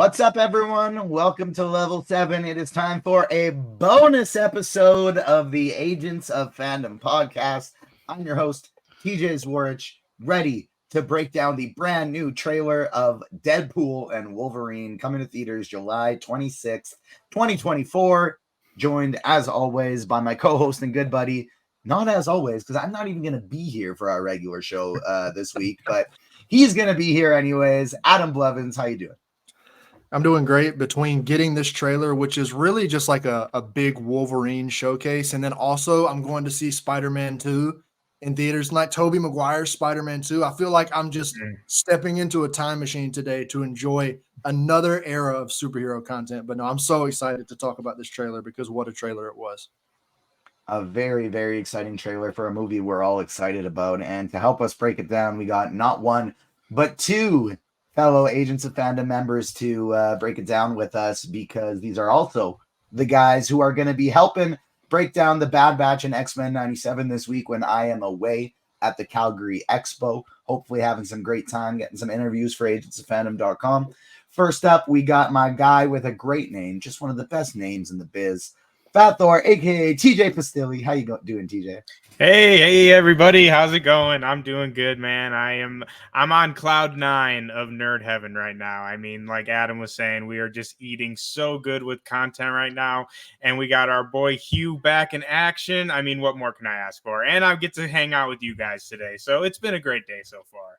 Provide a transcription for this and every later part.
What's up, everyone? Welcome to Level 7. It is time for a bonus episode of the Agents of Fandom podcast. I'm your host, TJ Zwarych, ready to break down the brand new trailer of Deadpool and Wolverine coming to theaters July 26th, 2024. Joined, as always, by my co-host and good buddy, not as always, because I'm not even going to be here for our regular show this week, but he's going to be here anyways. Adam Blevins, how you doing? I'm doing great between getting this trailer, which is really just like a big Wolverine showcase. And then also I'm going to see Spider-Man 2 in theaters, like Tobey Maguire's Spider-Man 2. I feel like I'm just stepping into a time machine today to enjoy another era of superhero content. But no, I'm so excited to talk about this trailer because what a trailer it was. A very, very exciting trailer for a movie we're all excited about. And to help us break it down, we got not one, but two fellow Agents of Fandom members to break it down with us, because these are also the guys who are going to be helping break down the Bad Batch and X-Men 97 this week when I am away at the Calgary Expo. Hopefully having some great time, getting some interviews for agentsofandom.com. First up, we got my guy with a great name, just one of the best names in the biz, Fat Thor, aka TJ Pistilli. How you doing, TJ? Hey, everybody! How's it going? I'm doing good, man. I'm on cloud 9 of nerd heaven right now. I mean, like Adam was saying, we are just eating so good with content right now, and we got our boy Hugh back in action. I mean, what more can I ask for? And I get to hang out with you guys today, so it's been a great day so far.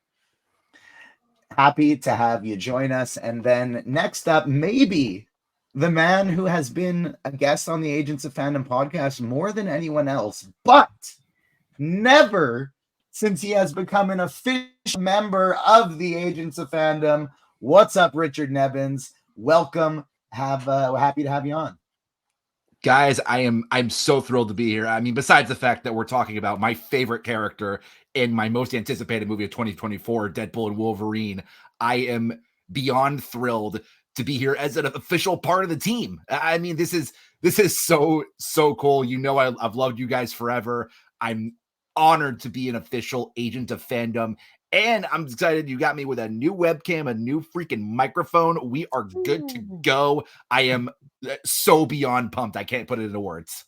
Happy to have you join us. And then next up, maybe the man who has been a guest on the Agents of Fandom podcast more than anyone else, but never since he has become an official member of the Agents of Fandom. What's up, Richard Nebens? Welcome. We're happy to have you on. Guys, I'm so thrilled to be here. I mean, besides the fact that we're talking about my favorite character in my most anticipated movie of 2024, Deadpool and Wolverine, I am beyond thrilled to be here as an official part of the team. I mean, this is so cool. You know, I've loved you guys forever. I'm honored to be an official Agent of Fandom, and I'm excited you got me with a new webcam, a new freaking microphone. We are good to go. I am so beyond pumped. I can't put it into words.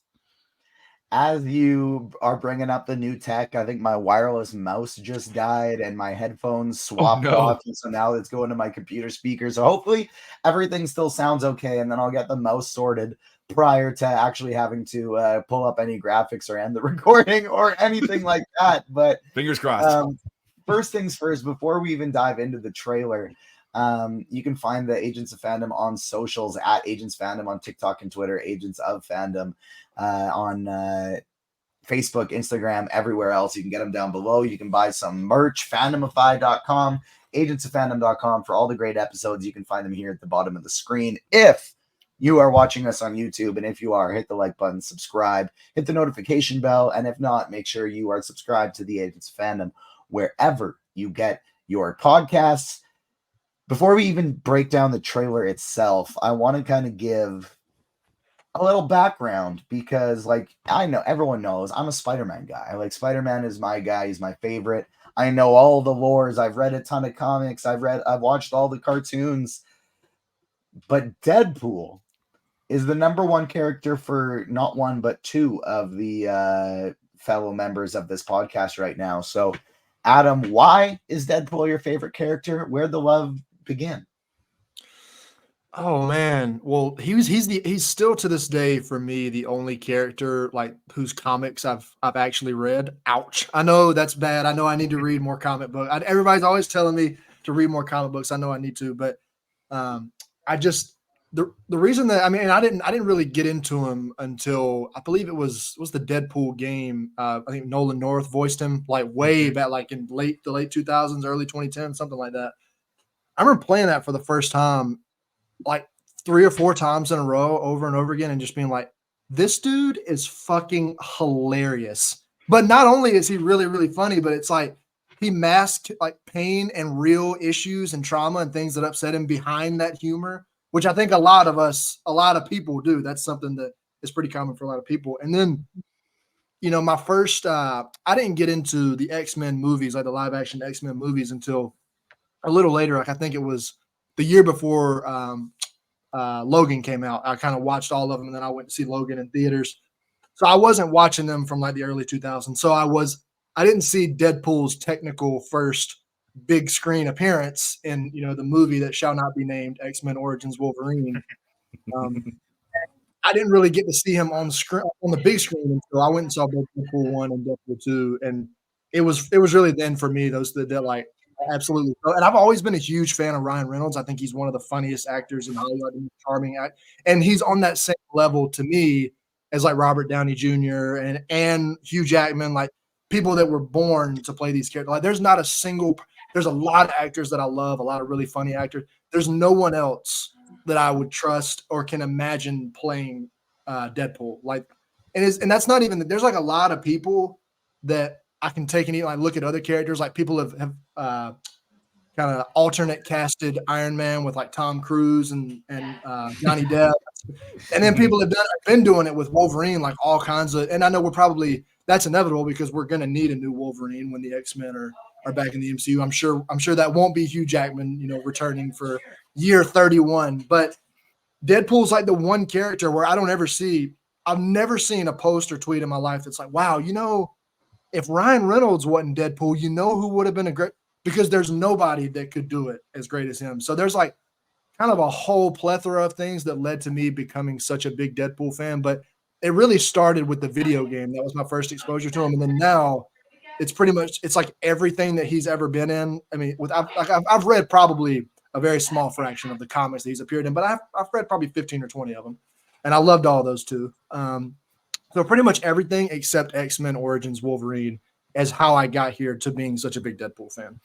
As you are bringing up the new tech, I think my wireless mouse just died and my headphones swapped off. And so now it's going to my computer speaker. So hopefully everything still sounds okay. And then I'll get the mouse sorted prior to actually having to pull up any graphics or end the recording or anything like that. But fingers crossed. First things first, before we even dive into the trailer, you can find the Agents of Fandom on socials at Agents Fandom on TikTok and Twitter, Agents of Fandom on Facebook, Instagram, everywhere else. You can get them down below. You can buy some merch, fandomify.com, agentsoffandom.com for all the great episodes. You can find them here at the bottom of the screen. If you are watching us on YouTube, and if you are, hit the like button, subscribe, hit the notification bell, and if not, make sure you are subscribed to the Agents of Fandom wherever you get your podcasts. Before we even break down the trailer itself, I want to kind of give a little background, because like I know everyone knows I'm a Spider-Man guy. Like Spider-Man is my guy. He's my favorite. I know all the lores. I've read a ton of comics. I've watched all the cartoons. But Deadpool is the number one character for not one but two of the fellow members of this podcast right now. So, Adam, why is Deadpool your favorite character? Where'd the love begin? Oh man, well he's still to this day for me the only character like whose comics I've actually read. Ouch! I know that's bad. I know I need to read more comic books. Everybody's always telling me to read more comic books. I know I need to, but I just the reason that I didn't really get into him until I believe it was the Deadpool game. I think Nolan North voiced him like way back, like in the late 2000s, early 2010s, something like that. I remember playing that for the first time like 3 or 4 times in a row over and over again and just being like, this dude is fucking hilarious. But not only is he really, really funny, but it's like he masked like pain and real issues and trauma and things that upset him behind that humor, which I think a lot of people do. That's something that is pretty common for a lot of people. And then, you know, my first, I didn't get into the X-Men movies, like the live action X-Men movies until a little later. Like I think it was the year before Logan came out. I kind of watched all of them, and then I went to see Logan in theaters. So I wasn't watching them from like the early 2000s. So I didn't see Deadpool's technical first big screen appearance in, the movie that shall not be named, X-Men Origins Wolverine. I didn't really get to see him on the big screen until I went and saw both Deadpool 1 and Deadpool 2. And it was really then for me, those that like absolutely. And I've always been a huge fan of Ryan Reynolds. I think he's one of the funniest actors in Hollywood, and charming act. And he's on that same level to me as like Robert Downey Jr. and Hugh Jackman, like people that were born to play these characters. Like there's a lot of actors that I love, a lot of really funny actors. There's no one else that I would trust or can imagine playing Deadpool. Like, and that's not even, there's like a lot of people that I can take and like look at other characters. Like people have kind of alternate casted Iron Man with like Tom Cruise and Johnny Depp. And then people have been doing it with Wolverine, like all kinds of, and I know that's inevitable because we're going to need a new Wolverine when the X-Men are back in the MCU. I'm sure that won't be Hugh Jackman, returning for year 31, but Deadpool's like the one character where I've never seen a post or tweet in my life that's like, wow, if Ryan Reynolds wasn't Deadpool, who would have been a great, because there's nobody that could do it as great as him. So there's like kind of a whole plethora of things that led to me becoming such a big Deadpool fan, but it really started with the video game. That was my first exposure to him. And then now it's like everything that he's ever been in. I mean, I've read probably a very small fraction of the comics that he's appeared in, but I've read probably 15 or 20 of them, and I loved all those too. So pretty much everything except X-Men Origins Wolverine is how I got here to being such a big Deadpool fan.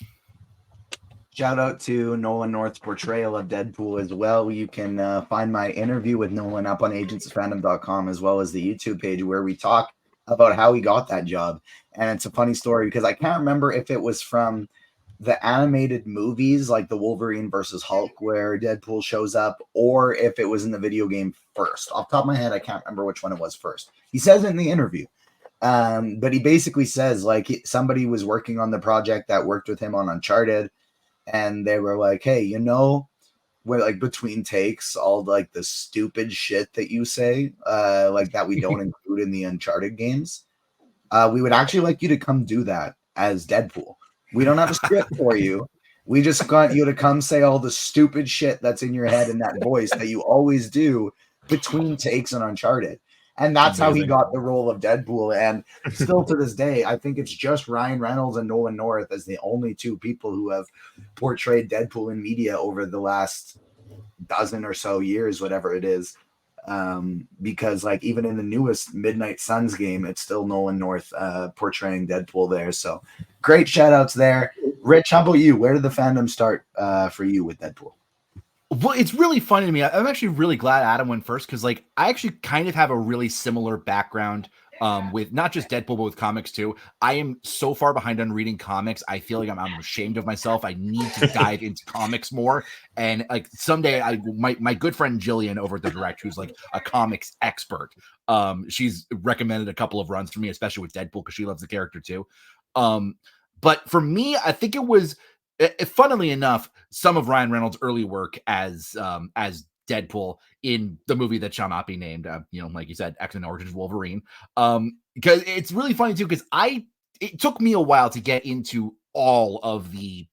Shout out to Nolan North's portrayal of Deadpool as well. You can find my interview with Nolan up on agentsofandom.com, as well as the YouTube page where we talk about how he got that job. And it's a funny story because I can't remember if it was from the animated movies like the Wolverine versus Hulk where Deadpool shows up, or if it was in the video game first. Off the top of my head, I can't remember which one it was first. He says it in the interview. But he basically says like somebody was working on the project that worked with him on Uncharted, and they were like, hey, where like between takes, all like the stupid shit that you say, like that we don't include in the Uncharted games, we would actually like you to come do that as Deadpool. We don't have a script for you. We just got you to come say all the stupid shit that's in your head in that voice that you always do between takes on Uncharted. And that's how he got the role of Deadpool. And still to this day, I think it's just Ryan Reynolds and Nolan North as the only two people who have portrayed Deadpool in media over the last dozen or so years, whatever it is. Because like even in the newest Midnight Suns game, it's still Nolan North portraying Deadpool there. So great shout outs there. Rich, how about you? Where did the fandom start for you with Deadpool? Well, it's really funny to me. I'm actually really glad Adam went first because like I actually kind of have a really similar background with not just Deadpool, but with comics too. I am so far behind on reading comics. I feel like I'm ashamed of myself. I need to dive into comics more. And like someday my good friend Jillian over at The Direct, who's like a comics expert, she's recommended a couple of runs for me, especially with Deadpool, because she loves the character too. But for me, I think it was, funnily enough, some of Ryan Reynolds' early work as Deadpool in the movie that shall not be named, like you said, X-Men Origins Wolverine. Because it's really funny too, because it took me a while to get into all of the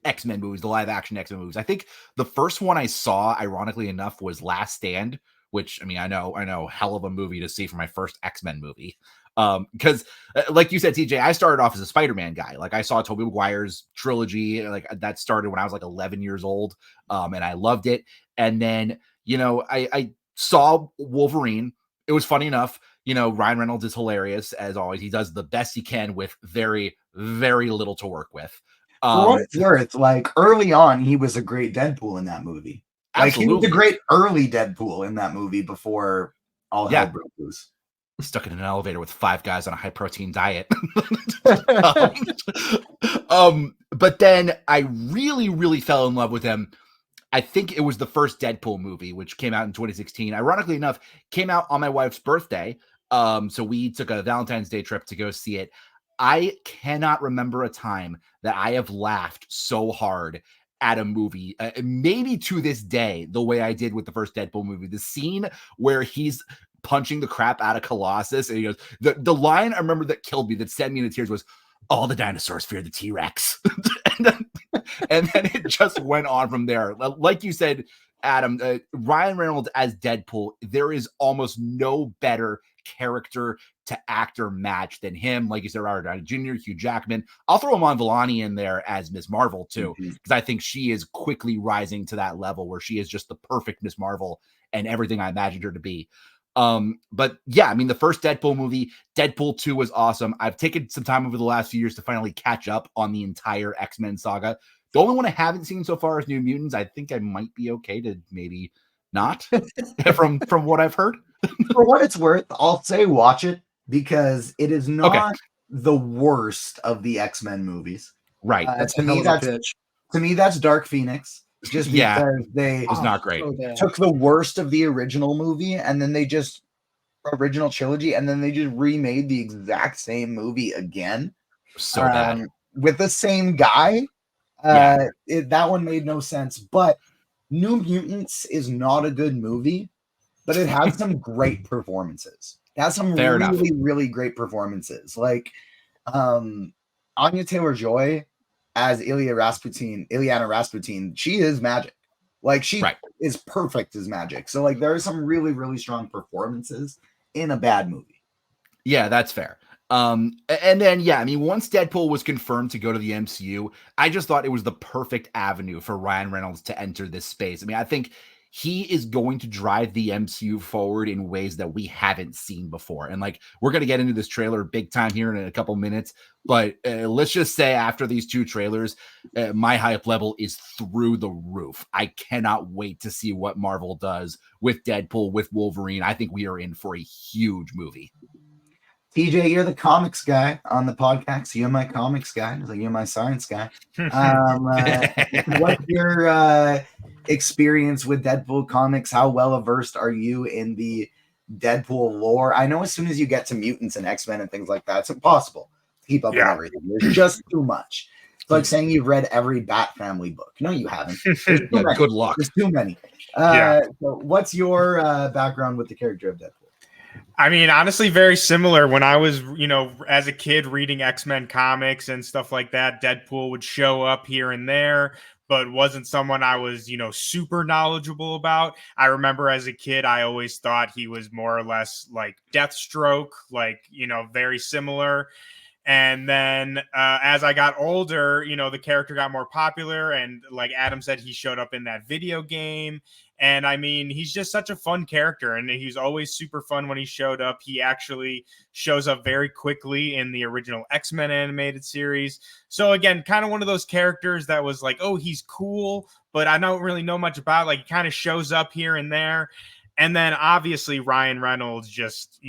X-Men movies, the live action X-Men movies. I think the first one I saw, ironically enough, was Last Stand, which I know, hell of a movie to see for my first X-Men movie. Because like you said, TJ, I started off as a Spider-Man guy. Like I saw Tobey Maguire's trilogy, like that started when I was like 11 years old. And I loved it. And then, I saw Wolverine. It was funny enough, Ryan Reynolds is hilarious as always. He does the best he can with very, very little to work with. For what it's worth, like early on, he was a great Deadpool in that movie. Like Absolutely. he was a great early Deadpool in that movie before all hell broke loose. Stuck in an elevator with 5 guys on a high protein diet. But then I really, really fell in love with him. I think it was the first Deadpool movie, which came out in 2016. Ironically enough, came out on my wife's birthday. So we took a Valentine's Day trip to go see it. I cannot remember a time that I have laughed so hard at a movie, maybe to this day, the way I did with the first Deadpool movie. The scene where he's punching the crap out of Colossus, and he goes, the line I remember that killed me, that sent me into tears, was, "All the dinosaurs fear the T-Rex." and then it just went on from there. Like you said, Adam, Ryan Reynolds as Deadpool, there is almost no better character to actor match than him. Like you said, Robert Downey Jr., Hugh Jackman. I'll throw Iman Vellani in there as Ms. Marvel too, because I think she is quickly rising to that level where she is just the perfect Ms. Marvel and everything I imagined her to be. But yeah, I mean, the first Deadpool movie, Deadpool 2, was awesome. I've taken some time over the last few years to finally catch up on the entire X-Men saga. The only one I haven't seen so far is New Mutants. I think I might be okay to maybe not from what I've heard. For what it's worth, I'll say watch it, because it is not the worst of the X-Men movies. Right. That's To me, that's Dark Phoenix. Just because they was not great. Took the worst of the original movie and then they just original trilogy, and then they just remade the exact same movie again. So bad. With the same guy. That one made no sense. But New Mutants is not a good movie, but it has some great performances. It has some really great performances. Like Anya Taylor-Joy as Illyana Rasputin, she is magic. Like she is perfect as magic. So like there are some really strong performances in a bad movie. Yeah, that's fair. And then, yeah, I mean, once Deadpool was confirmed to go to the MCU, I just thought it was the perfect avenue for Ryan Reynolds to enter this space. I mean, I think he is going to drive the MCU forward in ways that we haven't seen before. And like, we're going to get into this trailer big time here in a couple minutes, but let's just say after these two trailers, my hype level is through the roof. I cannot wait to see what Marvel does with Deadpool, with Wolverine. I think we are in for a huge movie. TJ, you're the comics guy on the podcast. You're my comics guy. Like you're my science guy. What's your experience with Deadpool comics? How well versed are you in the Deadpool lore? I know as soon as you get to mutants and X-Men and things like that, it's impossible to keep up with everything. There's just too much. It's like saying you've read every Bat Family book. No, you haven't. Good luck. There's too many. So what's your background with the character of Deadpool? I mean, honestly, very similar. When I was, as a kid reading X-Men comics and stuff like that, Deadpool would show up here and there, but wasn't someone I was, super knowledgeable about. I remember as a kid, I always thought he was more or less like Deathstroke, like, very similar. And then as I got older, the character got more popular. And like Adam said, he showed up in that video game. And I mean, he's just such a fun character, and he's always super fun when he showed up. He actually shows up very quickly in the original X-Men animated series. So again, kind of one of those characters that was like, oh, he's cool, but I don't really know much about. Like, he kind of shows up here and there. And then obviously Ryan Reynolds just,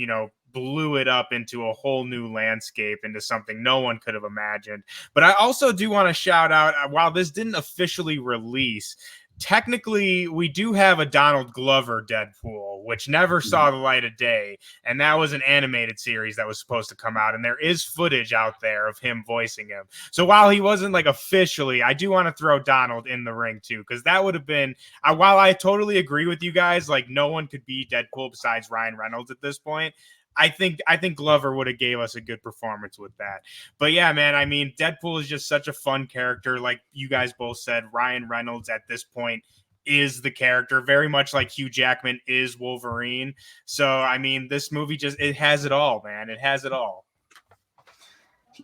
blew it up into a whole new landscape, into something no one could have imagined. But I also do want to shout out, while this didn't officially release, technically we do have a Donald Glover Deadpool, which never saw the light of day, and that was an animated series that was supposed to come out, and there is footage out there of him voicing him. So while he wasn't like officially, I do want to throw Donald in the ring too, because that would have been, while I totally agree with you guys, like no one could be Deadpool besides Ryan Reynolds at this point, I think Glover would have gave us a good performance with that. But yeah, man, I mean, Deadpool is just such a fun character. Like you guys both said, Ryan Reynolds at this point is the character, very much like Hugh Jackman is Wolverine. So, I mean, this movie it has it all, man. It has it all.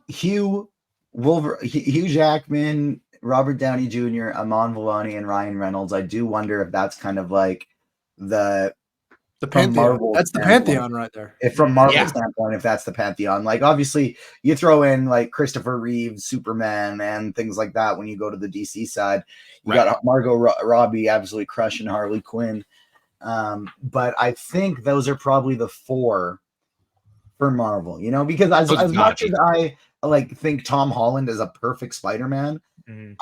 Hugh Jackman, Robert Downey Jr., Iman Vellani, and Ryan Reynolds. I do wonder if that's kind of like the pantheon. That's the pantheon right there. If from Marvel standpoint, if that's the pantheon, like obviously you throw in like Christopher Reeves, Superman, and things like that. When you go to the DC side, you got Margot Robbie absolutely crushing Harley Quinn. But I think those are probably the four for Marvel, because as much as I like think Tom Holland is a perfect Spider-Man,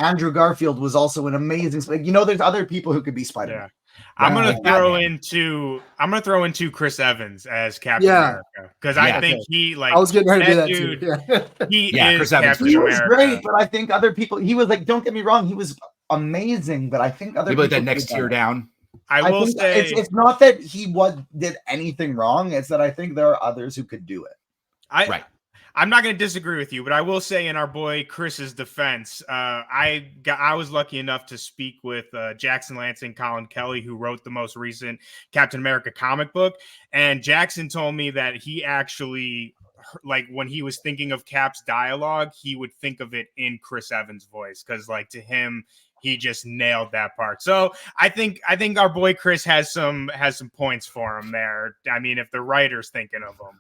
Andrew Garfield was also an amazing, there's other people who could be Spider-Man. Yeah. I'm gonna throw into Chris Evans as Captain America, because I think he I was getting ready to do that dude, too. He is Chris Evans. Captain He America. was great, but I think other people. He was like, don't get me wrong, he was amazing, but I think other Maybe like people that next could have tier done it. down. I will think say it's not that he did anything wrong. It's that I think there are others who could do it. Right. I'm not going to disagree with you, but I will say in our boy Chris's defense, I was lucky enough to speak with Jackson Lansing, Colin Kelly, who wrote the most recent Captain America comic book, and Jackson told me that he actually, like, when he was thinking of Cap's dialogue, he would think of it in Chris Evans' voice, because like to him, he just nailed that part. So I think our boy Chris has some points for him there. I mean, if the writer's thinking of him,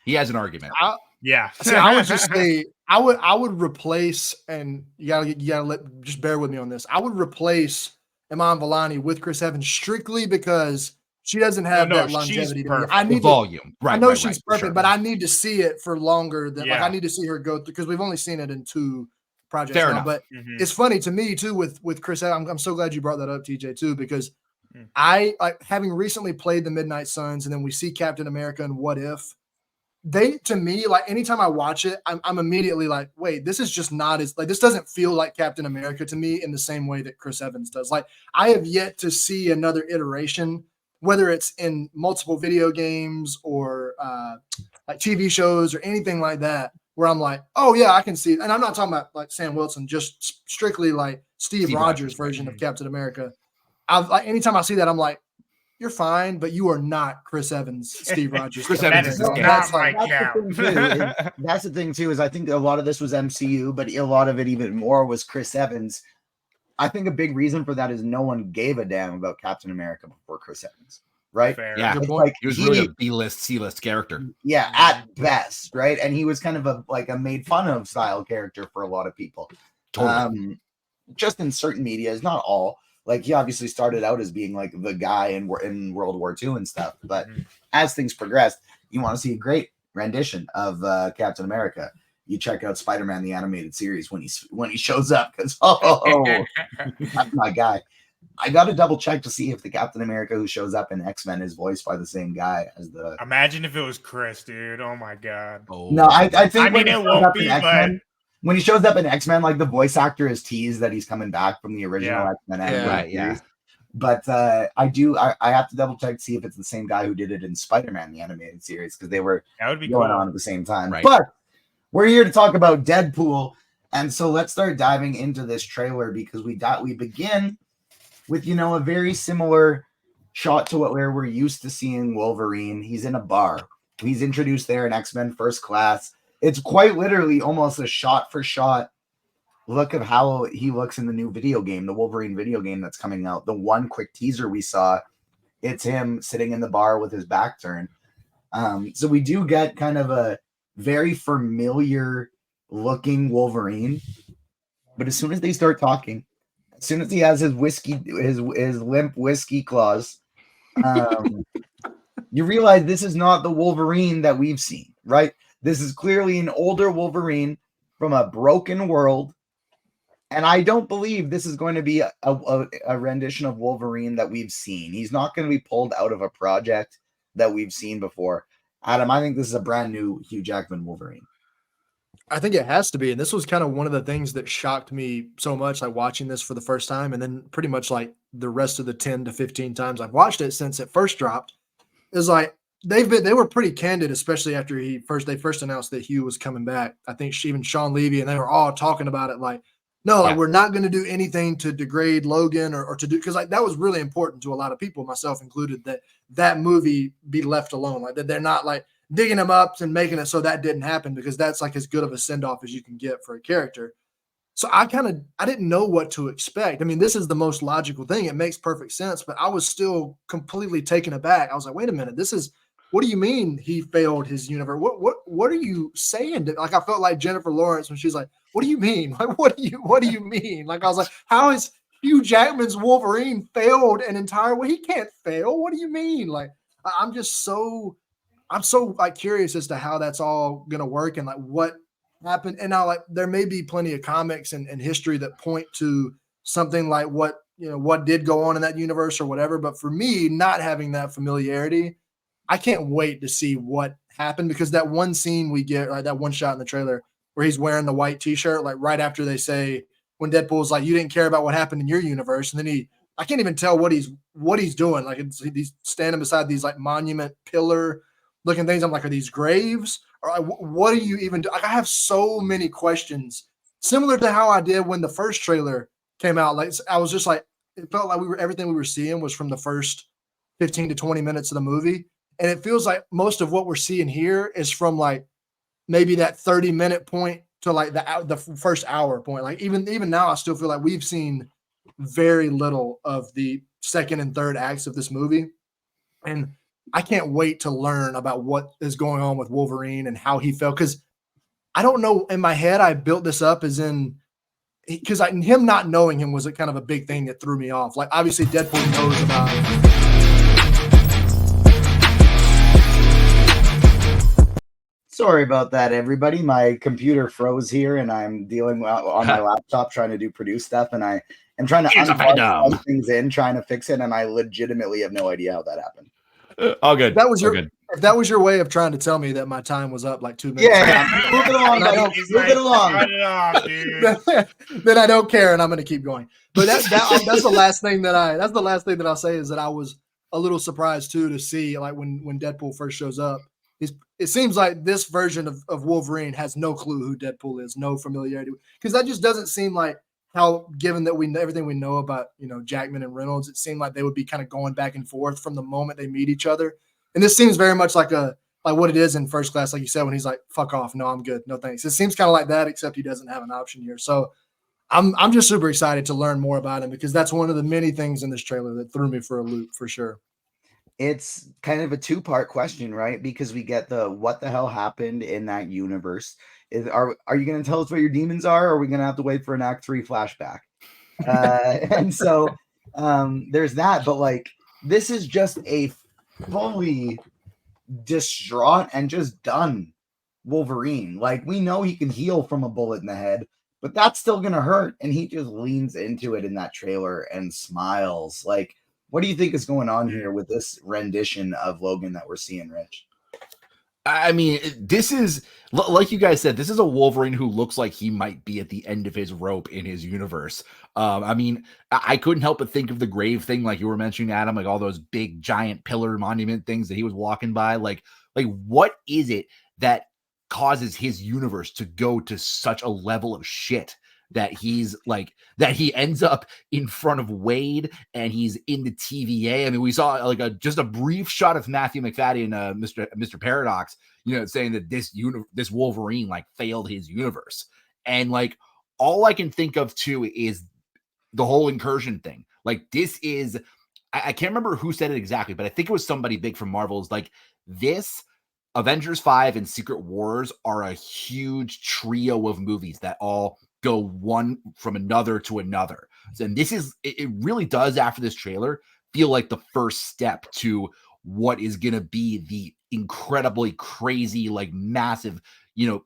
He has an argument. yeah. See, I would just say I would replace, and you gotta just bear with me on this. I would replace Iman Vellani with Chris Evans strictly because she doesn't have that longevity. To me. I the need volume. Right. I know right, she's right, perfect, sure. but I need to see it for longer than like Yeah. I need to see her go through, because we've only seen it in 2 projects Fair now. enough. But it's funny to me too with Chris Evans. I'm so glad you brought that up, TJ, too, because I having recently played the Midnight Suns, and then we see Captain America and What If. They, to me, like anytime I watch it, I'm immediately like, wait, this is just not as like, this doesn't feel like Captain America to me in the same way that Chris Evans does. Like, I have yet to see another iteration, whether it's in multiple video games or like TV shows or anything like that, where I'm like, oh yeah, I can see it. And I'm not talking about like Sam Wilson, just strictly like Steve Rogers' version of Captain America. Like anytime I see that, I'm like, you're fine, but you are not Chris Evans, Steve Rogers. Chris Evans is not gas. my Cap. That's the thing too, is I think a lot of this was MCU, but a lot of it even more was Chris Evans. I think a big reason for that is no one gave a damn about Captain America before Chris Evans, right? Fair. Yeah, like he was really a B-list, C-list character. Yeah, at best, right? And he was kind of a made fun of style character for a lot of people. Totally. Just in certain medias, not all. Like, he obviously started out as being like the guy in World War II and stuff, but as things progressed, you want to see a great rendition of Captain America. You check out Spider-Man the animated series when he shows up, because that's my guy. I got to double check to see if the Captain America who shows up in X-Men is voiced by the same guy as the. Imagine if it was Chris, dude. Oh my god. Oh. No, I think. I mean, it won't be, but when he shows up in X-Men, like the voice actor is teased that he's coming back from the original X-Men animated series. But I have to double check to see if it's the same guy who did it in Spider-Man the animated series, because they were going on at the same time. Right. But we're here to talk about Deadpool, and so let's start diving into this trailer, because we begin with a very similar shot to where we're used to seeing Wolverine. He's in a bar. He's introduced there in X-Men First Class. It's quite literally almost a shot for shot look of how he looks in the new video game, the Wolverine video game that's coming out. The one quick teaser we saw, it's him sitting in the bar with his back turned. So we do get kind of a very familiar looking Wolverine, but as soon as they start talking, as soon as he has his limp whiskey claws, you realize this is not the Wolverine that we've seen, right? This is clearly an older Wolverine from a broken world. And I don't believe this is going to be a rendition of Wolverine that we've seen. He's not going to be pulled out of a project that we've seen before. Adam, I think this is a brand new Hugh Jackman Wolverine. I think it has to be. And this was kind of one of the things that shocked me so much, like watching this for the first time. And then pretty much like the rest of the 10 to 15 times I've watched it since it first dropped, is like, they were pretty candid, especially after they first announced that Hugh was coming back. I think even Sean Levy and they were all talking about it like, no, like, we're not going to do anything to degrade Logan or to do, because like that was really important to a lot of people, myself included, that movie be left alone. Like that they're not like digging him up and making it so that didn't happen, because that's like as good of a send off as you can get for a character. So I didn't know what to expect. I mean, this is the most logical thing. It makes perfect sense, but I was still completely taken aback. I was like, wait a minute, what do you mean he failed his universe? What are you saying? Like, I felt like Jennifer Lawrence when she's like, what do you mean? Like, what do you mean? Like, I was like, how is Hugh Jackman's Wolverine failed an entire way? He can't fail. What do you mean? Like, I'm so like curious as to how that's all going to work and like what happened. And now like there may be plenty of comics and history that point to something like what did go on in that universe or whatever. But for me, not having that familiarity, I can't wait to see what happened, because that one scene we get, like that one shot in the trailer where he's wearing the white t-shirt, like right after they say, when Deadpool's like, you didn't care about what happened in your universe. And then I can't even tell what he's doing. Like he's standing beside these like monument pillar looking things. I'm like, are these graves? Or what do you even do? Like, I have so many questions, similar to how I did when the first trailer came out. Like I was just like, it felt like everything we were seeing was from the first 15 to 20 minutes of the movie. And it feels like most of what we're seeing here is from like maybe that 30-minute point to like the first hour point. Like even now, I still feel like we've seen very little of the second and third acts of this movie. And I can't wait to learn about what is going on with Wolverine and how he felt. Because I don't know, in my head, I built this up as in, because him not knowing him was a kind of a big thing that threw me off. Like, obviously, Deadpool knows about it. Sorry about that, everybody. My computer froze here, and I'm dealing on my laptop trying to do produce stuff, and I am trying to unplug things in, trying to fix it, and I legitimately have no idea how that happened. All good. If that was your way of trying to tell me that my time was up like 2 minutes. Yeah, move it along. Move it along. Then I don't care, and I'm going to keep going. But that's the last thing that I'll say is that I was a little surprised too to see like when Deadpool first shows up. It seems like this version of Wolverine has no clue who Deadpool is, no familiarity, because that just doesn't seem like how, given that everything we know about, Jackman and Reynolds, it seemed like they would be kind of going back and forth from the moment they meet each other. And this seems very much like what it is in First Class, like you said, when he's like, fuck off. No, I'm good. No, thanks. It seems kind of like that, except he doesn't have an option here. So I'm just super excited to learn more about him, because that's one of the many things in this trailer that threw me for a loop for sure. It's kind of a two-part question, right? Because we get the what the hell happened in that universe. Are you going to tell us what your demons are, or are we going to have to wait for an Act 3 flashback? And so there's that. But like, this is just a fully distraught and just done Wolverine. Like, we know he can heal from a bullet in the head, but that's still going to hurt. And he just leans into it in that trailer and smiles. Like, what do you think is going on here with this rendition of Logan that we're seeing, Rich? I mean, this is, like you guys said, this is a Wolverine who looks like he might be at the end of his rope in his universe. I mean, I couldn't help but think of the grave thing, like you were mentioning, Adam, like all those big giant pillar monument things that he was walking by. Like what is it that causes his universe to go to such a level of shit that he's like, that he ends up in front of Wade and he's in the TVA? I mean, we saw like just a brief shot of Matthew McFadden, Mr. Paradox, saying that this Wolverine like failed his universe. And like, all I can think of too is the whole incursion thing. Like, this is, I can't remember who said it exactly, but I think it was somebody big from Marvel's like, this Avengers 5 and Secret Wars are a huge trio of movies that all go one from another to another. And this is, it really does, after this trailer, feel like the first step to what is going to be the incredibly crazy, like massive,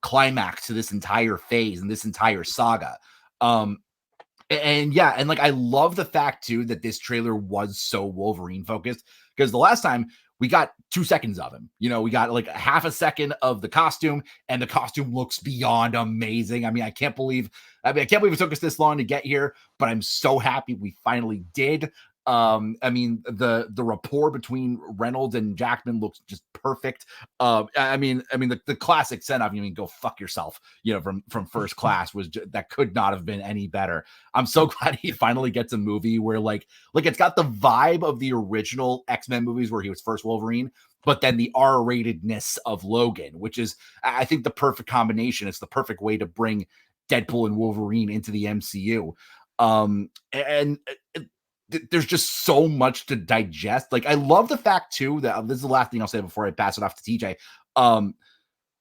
climax to this entire phase and this entire saga. And like, I love the fact too that this trailer was so Wolverine focused, because the last time we got 2 seconds of him, we got like a half a second of the costume, and the costume looks beyond amazing. I mean, I can't believe it took us this long to get here, but I'm so happy we finally did. I mean, the rapport between Reynolds and Jackman looks just perfect. I mean, the classic send off, go fuck yourself, from First Class was that could not have been any better. I'm so glad he finally gets a movie where like it's got the vibe of the original X-Men movies where he was first Wolverine, but then the R-ratedness of Logan, which is, I think, the perfect combination. It's the perfect way to bring Deadpool and Wolverine into the MCU. There's just so much to digest. Like, I love the fact too that this is the last thing I'll say before I pass it off to TJ.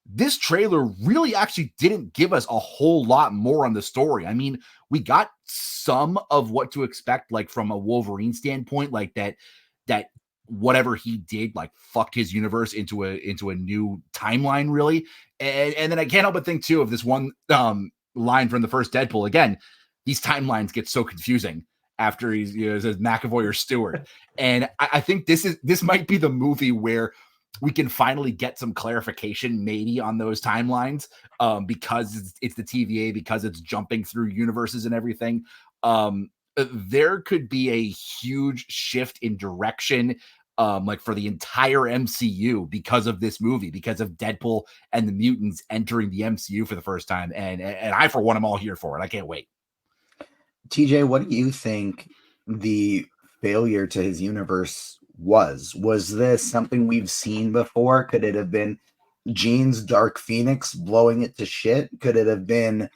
This trailer really actually didn't give us a whole lot more on the story. I mean, we got some of what to expect, like from a Wolverine standpoint, like that whatever he did, like fucked his universe into a new timeline, really. And then I can't help but think too of this one line from the first Deadpool. Again, these timelines get so confusing after he's says McAvoy or Stewart. And I think this might be the movie where we can finally get some clarification maybe on those timelines, because it's the TVA, because it's jumping through universes and everything. There could be a huge shift in direction, like for the entire MCU, because of this movie, because of Deadpool and the mutants entering the MCU for the first time. And I, for one, am all here for it. I can't wait. TJ, what do you think the failure to his universe was? Was this something we've seen before? Could it have been Jean's Dark Phoenix blowing it to shit? Could it have been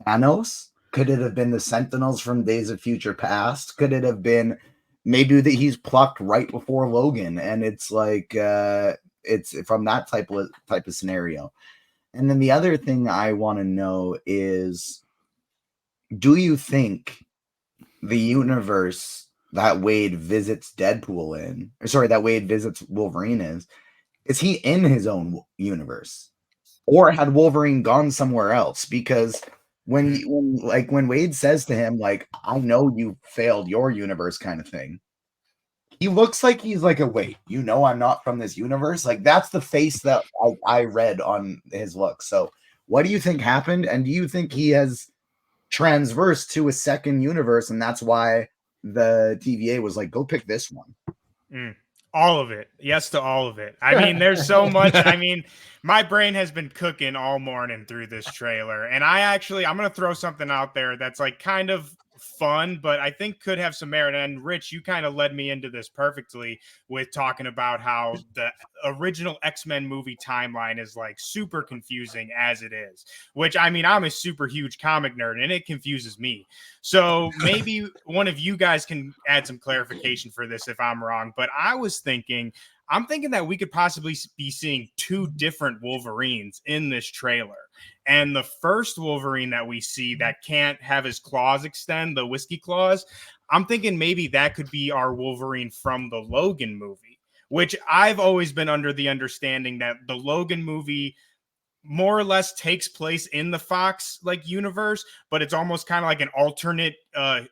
Thanos? Could it have been the Sentinels from Days of Future Past? Could it have been maybe that he's plucked right before Logan, and it's like it's from that type of scenario? And then the other thing I want to know is, do you think the universe that Wade visits Deadpool in, or sorry, that Wade visits Wolverine is he in his own universe, or had Wolverine gone somewhere else? Because when Wade says to him, like, I know you failed your universe kind of thing, he looks like he's like, wait, you know, I'm not from this universe. Like, that's the face that I read on his look. So what do you think happened? And do you think he has transversed to a second universe, and that's why the TVA was like, go pick this one? All of it. Yes to all of it. I mean, there's so much. I mean, my brain has been cooking all morning through this trailer. And I'm going to throw something out there that's like kind of fun, but I think could have some merit. And Rich, you kind of led me into this perfectly with talking about how the original X-Men movie timeline is like super confusing as it is, which, I mean, I'm a super huge comic nerd and it confuses me. So maybe one of you guys can add some clarification for this if I'm wrong, but I'm thinking that we could possibly be seeing two different Wolverines in this trailer. And the first Wolverine that we see that can't have his claws extend, the whiskey claws, I'm thinking maybe that could be our Wolverine from the Logan movie, which I've always been under the understanding that the Logan movie more or less takes place in the Fox like universe, but it's almost kind of like an alternate it's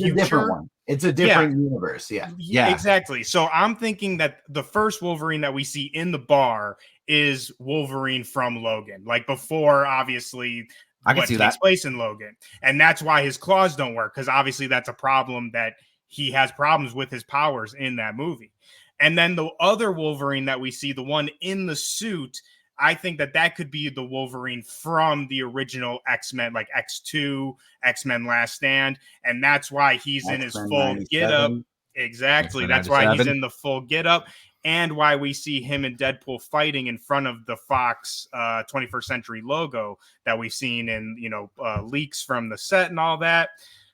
future. A different one. It's a different universe. Yeah, exactly. So I'm thinking that the first Wolverine that we see in the bar is Wolverine from Logan, like before, obviously, I can what see takes that. place in Logan. And that's why his claws don't work, because obviously that's a problem that he has problems with his powers in that movie. And then the other Wolverine that we see, the one in the suit, I think that could be the Wolverine from the original X-Men, like X2, X-Men Last Stand. And that's why he's in his full get-up. Exactly. X-Men That's why 97. he's in the full get-up. And why we see him and Deadpool fighting in front of the Fox 21st Century logo that we've seen in, leaks from the set and all that.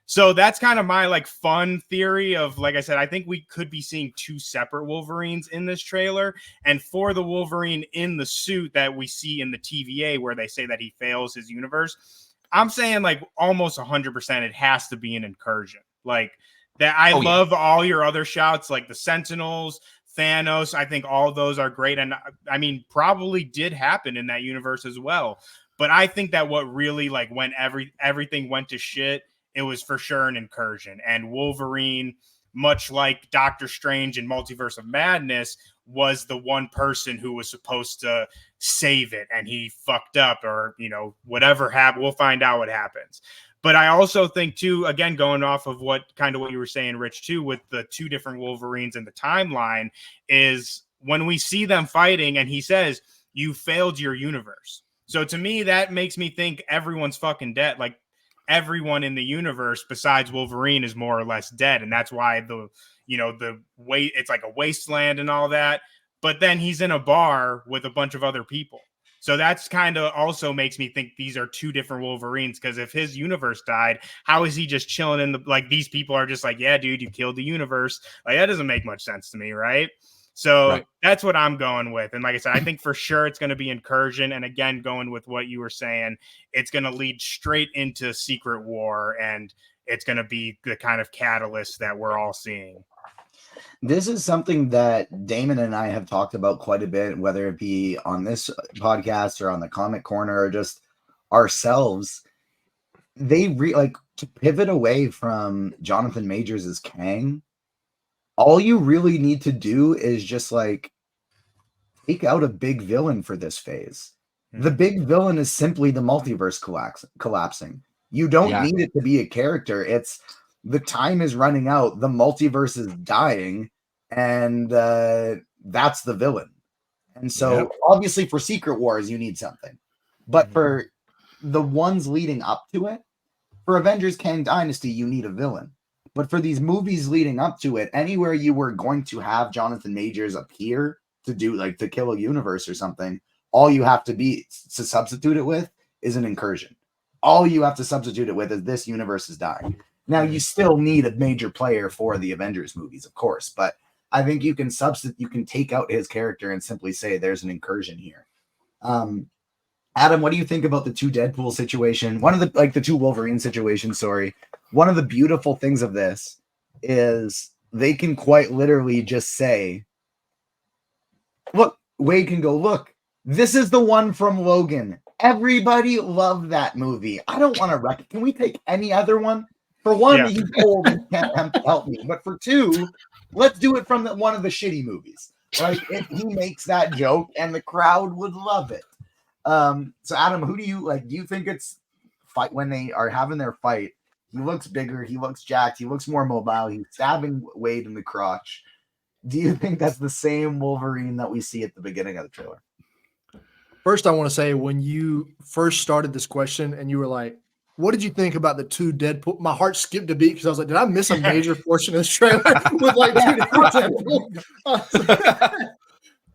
So that's kind of my like fun theory of, like I said, I think we could be seeing two separate Wolverines in this trailer. And for the Wolverine in the suit that we see in the TVA, where they say that he fails his universe, I'm saying like almost 100% it has to be an incursion. Like that. I love all your other shouts, like the Sentinels, Thanos. I think all of those are great. And I mean, probably did happen in that universe as well. But I think that what really like when everything went to shit, it was for sure an incursion. And Wolverine, much like Doctor Strange in Multiverse of Madness, was the one person who was supposed to save it, and he fucked up, or, whatever happened. We'll find out what happens. But I also think, too, again, going off of what you were saying, Rich, too, with the two different Wolverines in the timeline, is when we see them fighting and he says, you failed your universe. So to me, that makes me think everyone's fucking dead. Like, everyone in the universe besides Wolverine is more or less dead. And that's why it's like a wasteland and all that. But then he's in a bar with a bunch of other people. So that's kind of also makes me think these are two different Wolverines, because if his universe died, how is he just chilling in these people are just like, yeah, dude, you killed the universe. Like, that doesn't make much sense to me, right? So That's what I'm going with. And like I said, I think for sure it's going to be incursion. And again, going with what you were saying, it's going to lead straight into Secret War, and it's going to be the kind of catalyst that we're all seeing. This is something that Damon and I have talked about quite a bit, whether it be on this podcast or on the Comic Corner or just ourselves. They to pivot away from Jonathan Majors as Kang. All you really need to do is just like take out a big villain for this phase. The big villain is simply the multiverse collapsing. You don't need it to be a character. It's the time is running out. The multiverse is dying, and that's the villain. And so, obviously, for Secret Wars, you need something. But for the ones leading up to it, for Avengers Kang Dynasty, you need a villain. But for these movies leading up to it, anywhere you were going to have Jonathan Majors appear to do, like, to kill a universe or something, all you have to substitute it with is an incursion. All you have to substitute it with is this universe is dying. Now, you still need a major player for the Avengers movies, of course, but I think you can take out his character and simply say there's an incursion here. Adam, what do you think about the two Deadpool situation? The two Wolverine situations, sorry. One of the beautiful things of this is they can quite literally just say, look, Wade can go, look, this is the one from Logan. Everybody loved that movie. I don't want to Can we take any other one? For one, he's old and can't help me. But for two, let's do it from one of the shitty movies. Like, if he makes that joke and the crowd would love it. So Adam, who do you like? Do you think it's fight when they are having their fight? He looks bigger, he looks jacked, he looks more mobile, he's stabbing Wade in the crotch. Do you think that's the same Wolverine that we see at the beginning of the trailer? First, I want to say, when you first started this question and you were like, what did you think about the two Deadpool? My heart skipped a beat because I was like, did I miss a major portion of this trailer with like two different Deadpool?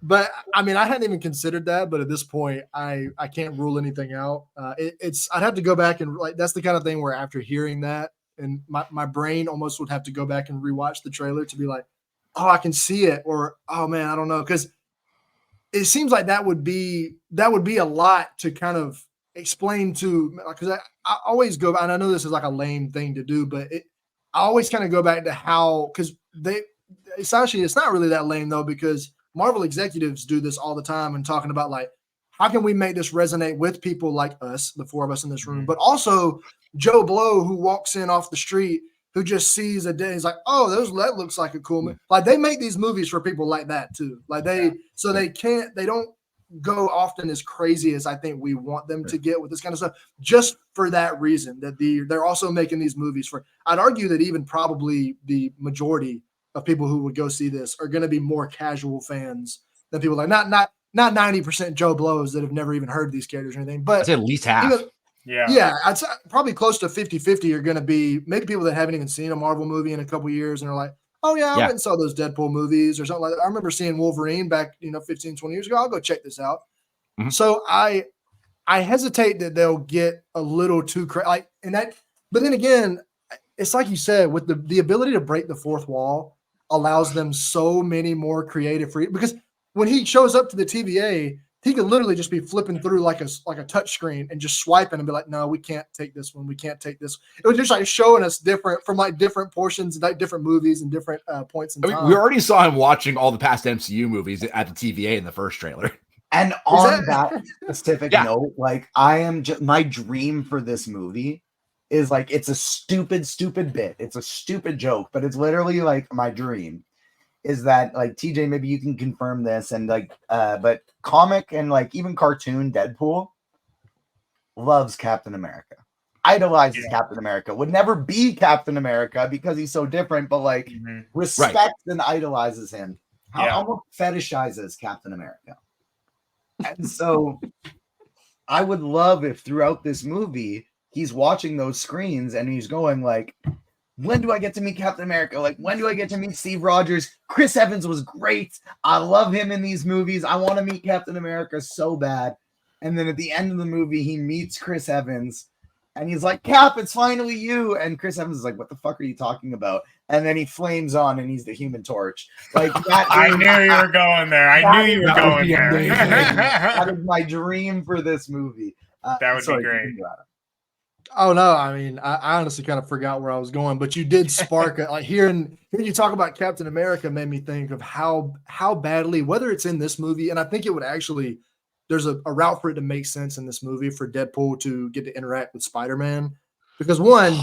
But I mean, I hadn't even considered that. But at this point, I can't rule anything out. I'd have to go back and like, that's the kind of thing where after hearing that, and my brain almost would have to go back and rewatch the trailer to be like, oh, I can see it, or oh man, I don't know, because it seems like that would be a lot to kind of explain to, because I always go, and I know this is like a lame thing to do, but I always kind of go back to how, because it's not really that lame though, because Marvel executives do this all the time and talking about like, how can we make this resonate with people like us, the four of us in this room, but also Joe Blow, who walks in off the street, who just sees a day, he's like, oh, that looks like a cool movie. Like, they make these movies for people like that too. Like they don't go often as crazy as I think we want them to get with this kind of stuff, just for that reason, that they're also making these movies for, I'd argue that even probably the majority of people who would go see this are going to be more casual fans than people like, not 90% Joe Blows that have never even heard these characters or anything, but I'd say at least half. Yeah, I'd say probably close to 50-50 are going to be maybe people that haven't even seen a Marvel movie in a couple years and are like, oh yeah, I went and saw those Deadpool movies or something like that. I remember seeing Wolverine back, 15, 20 years ago. I'll go check this out. Mm-hmm. So I hesitate that they'll get a little too crazy. But then again, it's like you said, with the ability to break the fourth wall allows them so many more creative freedom, because when he shows up to the TVA, he could literally just be flipping through like a touch screen and just swiping and be like, no, we can't take this one. We can't take this. It was just like showing us different portions, like different movies and different points in time. I mean, we already saw him watching all the past MCU movies at the TVA in the first trailer. And on that specific note, like, my dream for this movie is like, it's a stupid bit. It's a stupid joke, but it's literally like my dream is that, like, TJ, maybe you can confirm this, and like, but comic and like even cartoon Deadpool loves Captain America, idolizes Captain America, would never be Captain America because he's so different, but like respects and idolizes him. Almost fetishizes Captain America. And so I would love if throughout this movie he's watching those screens and he's going like, when do I get to meet Captain America? Like, when do I get to meet Steve Rogers? Chris Evans was great. I love him in these movies. I want to meet Captain America so bad. And then at the end of the movie, he meets Chris Evans and he's like, Cap, it's finally you. And Chris Evans is like, what the fuck are you talking about? And then he flames on and he's the Human Torch. Like that. I knew you were going there. I knew you were going there. That is my dream for this movie. That would be great. Oh no, I mean, I honestly kind of forgot where I was going, but you did spark it. Like hearing you talk about Captain America made me think of how badly, whether it's in this movie, and I think it would actually, there's a route for it to make sense in this movie for Deadpool to get to interact with Spider-Man, because one,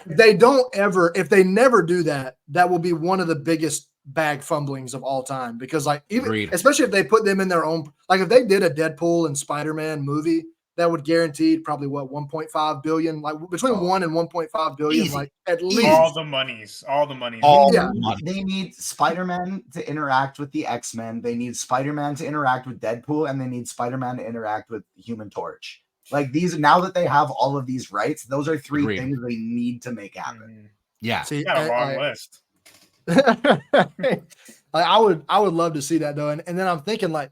if they never do that, that will be one of the biggest bag fumblings of all time, because like even Agreed. especially if they put them in their own, like if they did a Deadpool and Spider-Man movie, that would guarantee probably what 1.5 billion, like between 1 and 1.5 billion, Easy. like at least. All the monies. Yeah. They need Spider-Man to interact with the X-Men. They need Spider-Man to interact with Deadpool, and they need Spider-Man to interact with Human Torch. Like these, now that they have all of these rights, those are three Agreed. things they need to make happen. Yeah. See, Got a long list. like, I would love to see that though, and then I'm thinking like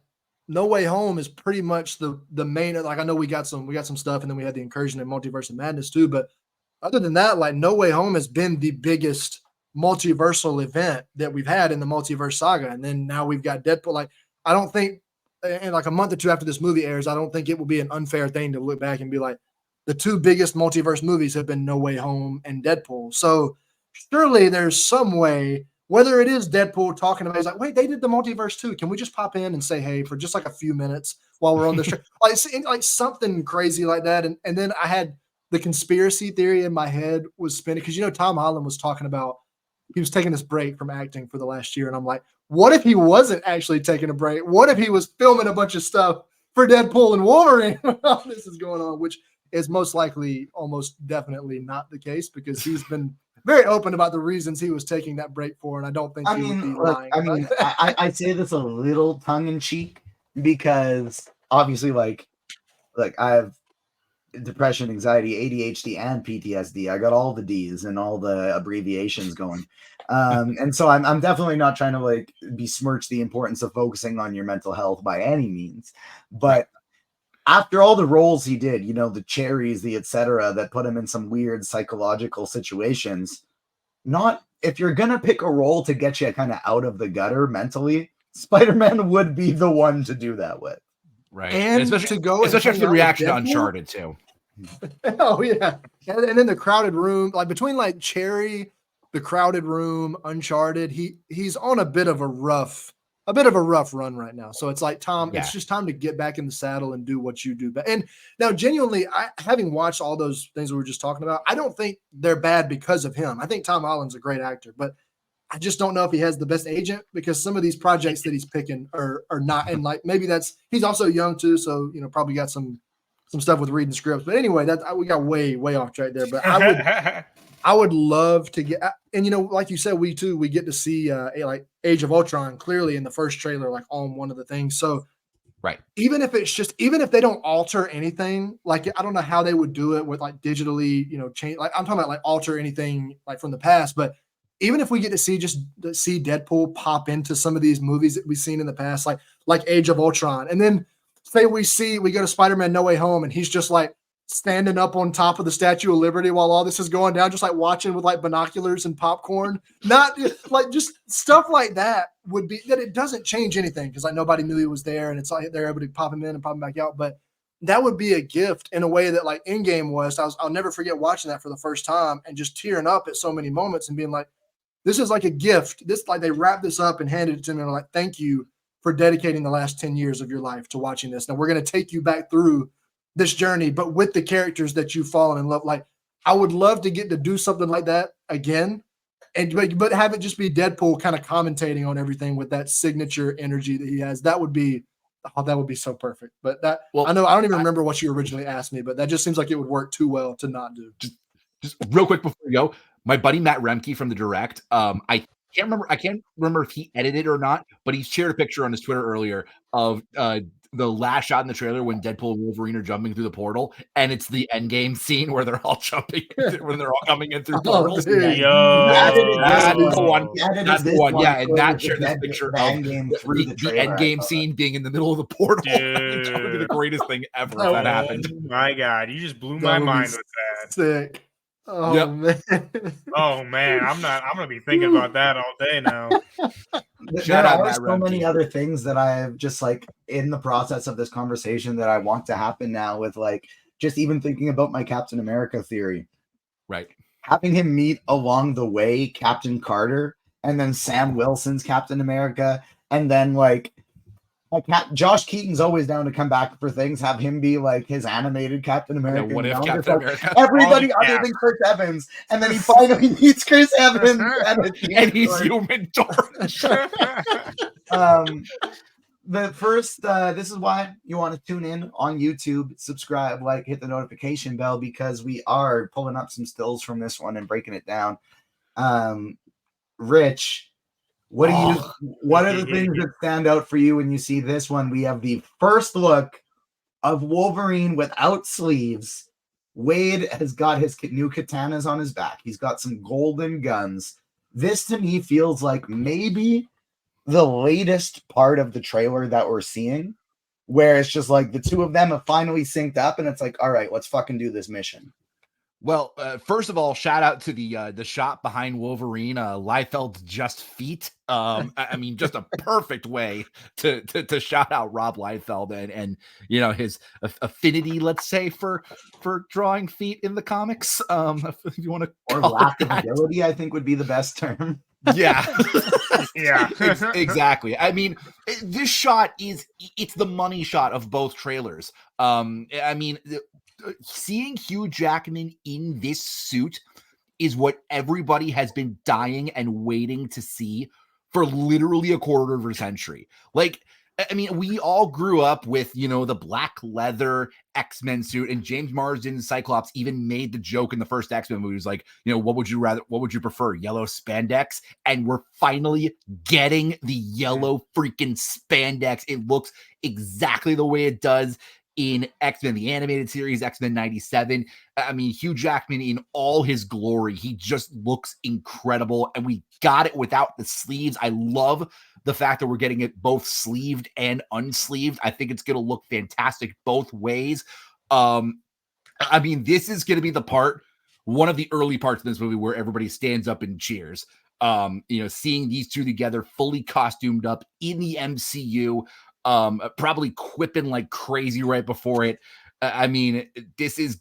No Way Home is pretty much the main. Like I know we got some stuff, and then we had the incursion in Multiverse of Madness too. But other than that, like No Way Home has been the biggest multiversal event that we've had in the multiverse saga, and then now we've got Deadpool. Like I don't think, in like a month or two after this movie airs, I don't think it will be an unfair thing to look back and be like, the two biggest multiverse movies have been No Way Home and Deadpool. So surely there's some way, whether it is Deadpool talking about, he's like, wait, they did the multiverse too. Can we just pop in and say hey for just like a few minutes while we're on this show? like something crazy like that. And then I had the conspiracy theory in my head was spinning, because Tom Holland was talking about he was taking this break from acting for the last year, and I'm like, what if he wasn't actually taking a break? What if he was filming a bunch of stuff for Deadpool and Wolverine when all this is going on, which is most likely almost definitely not the case, because he's been very open about the reasons he was taking that break for, and I don't think he would be lying. I say this a little tongue in cheek, because obviously like I have depression, anxiety, ADHD, and PTSD. I got all the D's and all the abbreviations going. And so I'm definitely not trying to like besmirch the importance of focusing on your mental health by any means. But after all the roles he did, the cherries, the etc., that put him in some weird psychological situations, if you're going to pick a role to get you kind of out of the gutter mentally, Spider-Man would be the one to do that with. Right. And especially after the reaction to Uncharted too. Oh yeah. And then the crowded room, like between like Cherry, the crowded room, Uncharted, he's on a bit of a rough run right now. So it's like, Tom, it's just time to get back in the saddle and do what you do. And now genuinely, having watched all those things we were just talking about, I don't think they're bad because of him. I think Tom Holland's a great actor, but I just don't know if he has the best agent, because some of these projects that he's picking are not. And like, maybe he's also young too. So, probably got some stuff with reading scripts, but anyway, we got way off track there, but I would love to get, and like you said, we get to see like Age of Ultron clearly in the first trailer, like on one of the things. So right, even if they don't alter anything, like I don't know how they would do it with like digitally, change, like I'm talking about like alter anything like from the past, but even if we get to see Deadpool pop into some of these movies that we've seen in the past, like Age of Ultron, and then say we go to Spider-Man No Way Home and he's just like standing up on top of the Statue of Liberty while all this is going down, just like watching with like binoculars and popcorn, not like just stuff like that would be that it doesn't change anything, because like nobody knew he was there, and it's like they're able to pop him in and pop him back out. But that would be a gift in a way that like Endgame was. I'll never forget watching that for the first time and just tearing up at so many moments and being like, this is like a gift. This, like, they wrapped this up and handed it to me and like, thank you for dedicating the last 10 years of your life to watching this. Now we're going to take you back through this journey, but with the characters that you've fallen in love. Like, I would love to get to do something like that again, but have it just be Deadpool kind of commentating on everything with that signature energy that he has. That would be so perfect. But I don't even remember what you originally asked me, but that just seems like it would work too well to not do. Just real quick before we go, my buddy Matt Remke from the Direct, I can't remember if he edited or not, but he shared a picture on his Twitter earlier of the last shot in the trailer when Deadpool and Wolverine are jumping through the portal, and it's the Endgame scene where they're all jumping when they're all coming in through portals. Yo, that's the one. That's the one. Yeah, and Matt shared this picture of the Endgame scene being in the middle of the portal. That would be the greatest thing ever if that happened. My God, you just blew my mind with that. Sick. Oh man. Oh man, I'm gonna be thinking about that all day now. There are so many other things that I've just like in the process of this conversation that I want to happen now, with like just even thinking about my Captain America theory. Right. Having him meet along the way Captain Carter, and then Sam Wilson's Captain America, and then like Josh Keaton's always down to come back for things. Have him be like his animated Captain America. What if Captain America? Everybody other than Chris Evans, and then he finally meets Chris Evans, and he's Human Torch. The first, this is why you want to tune in on YouTube, subscribe, like, hit the notification bell, because we are pulling up some stills from this one and breaking it down. Rich, what are the things that stand out for you when you see this one? We have the first look of Wolverine without sleeves. Wade has got his new katanas on his back. He's got some golden guns. This to me feels like maybe the latest part of the trailer that we're seeing, where it's just like the two of them have finally synced up and it's like, all right, let's fucking do this mission. Well, first of all, shout out to the shot behind Wolverine, Liefeld's just feet. I mean, just a perfect way to shout out Rob Liefeld and you know, his affinity, let's say, for drawing feet in the comics. If you want to, or lack of ability, I think would be the best term. Yeah. Yeah. Exactly. I mean, this shot it's the money shot of both trailers. I mean, seeing Hugh Jackman in this suit is what everybody has been dying and waiting to see for literally a quarter of a century. Like, I mean, we all grew up with, you know, the black leather X-Men suit, and James Marsden's Cyclops even made the joke in the first X-Men movie. He was like, you know, what would you prefer, yellow spandex? And we're finally getting the yellow freaking spandex. It looks exactly the way it does in X-Men, the animated series, X-Men 97. I mean, Hugh Jackman in all his glory. He just looks incredible, and we got it without the sleeves. I love the fact that we're getting it both sleeved and unsleeved. I think it's going to look fantastic both ways. I mean, this is going to be one of the early parts of this movie where everybody stands up and cheers. You know, seeing these two together, fully costumed up in the MCU, probably quipping like crazy right before it. I mean, this is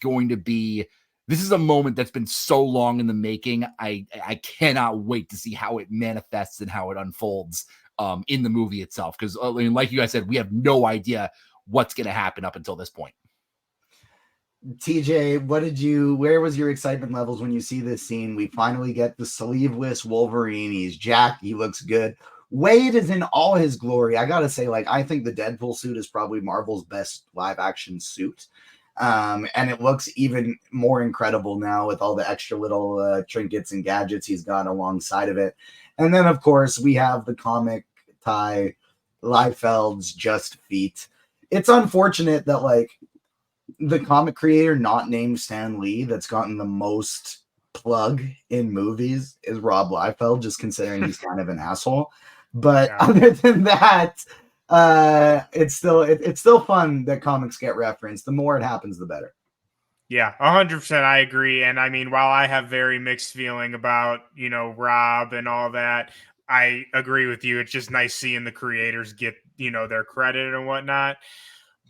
a moment that's been so long in the making. I cannot wait to see how it manifests and how it unfolds in the movie itself. Because I mean, like you guys said, we have no idea what's going to happen up until this point. TJ, where was your excitement levels when you see this scene? We finally get the sleeveless Wolverine. He's jacked. He looks good. Wade is in all his glory. I gotta say, like, I think the Deadpool suit is probably Marvel's best live action suit. And it looks even more incredible now with all the extra little trinkets and gadgets he's got alongside of it. And then, of course, we have the comic tie Liefeld's just feet. It's unfortunate that, like, the comic creator not named Stan Lee that's gotten the most plug in movies is Rob Liefeld, just considering he's kind of an asshole. But other than that, it's still fun that comics get referenced. The more it happens, the better. Yeah, 100%. I agree. And I mean, while I have very mixed feeling about, you know, Rob and all that, I agree with you. It's just nice seeing the creators get, you know, their credit and whatnot.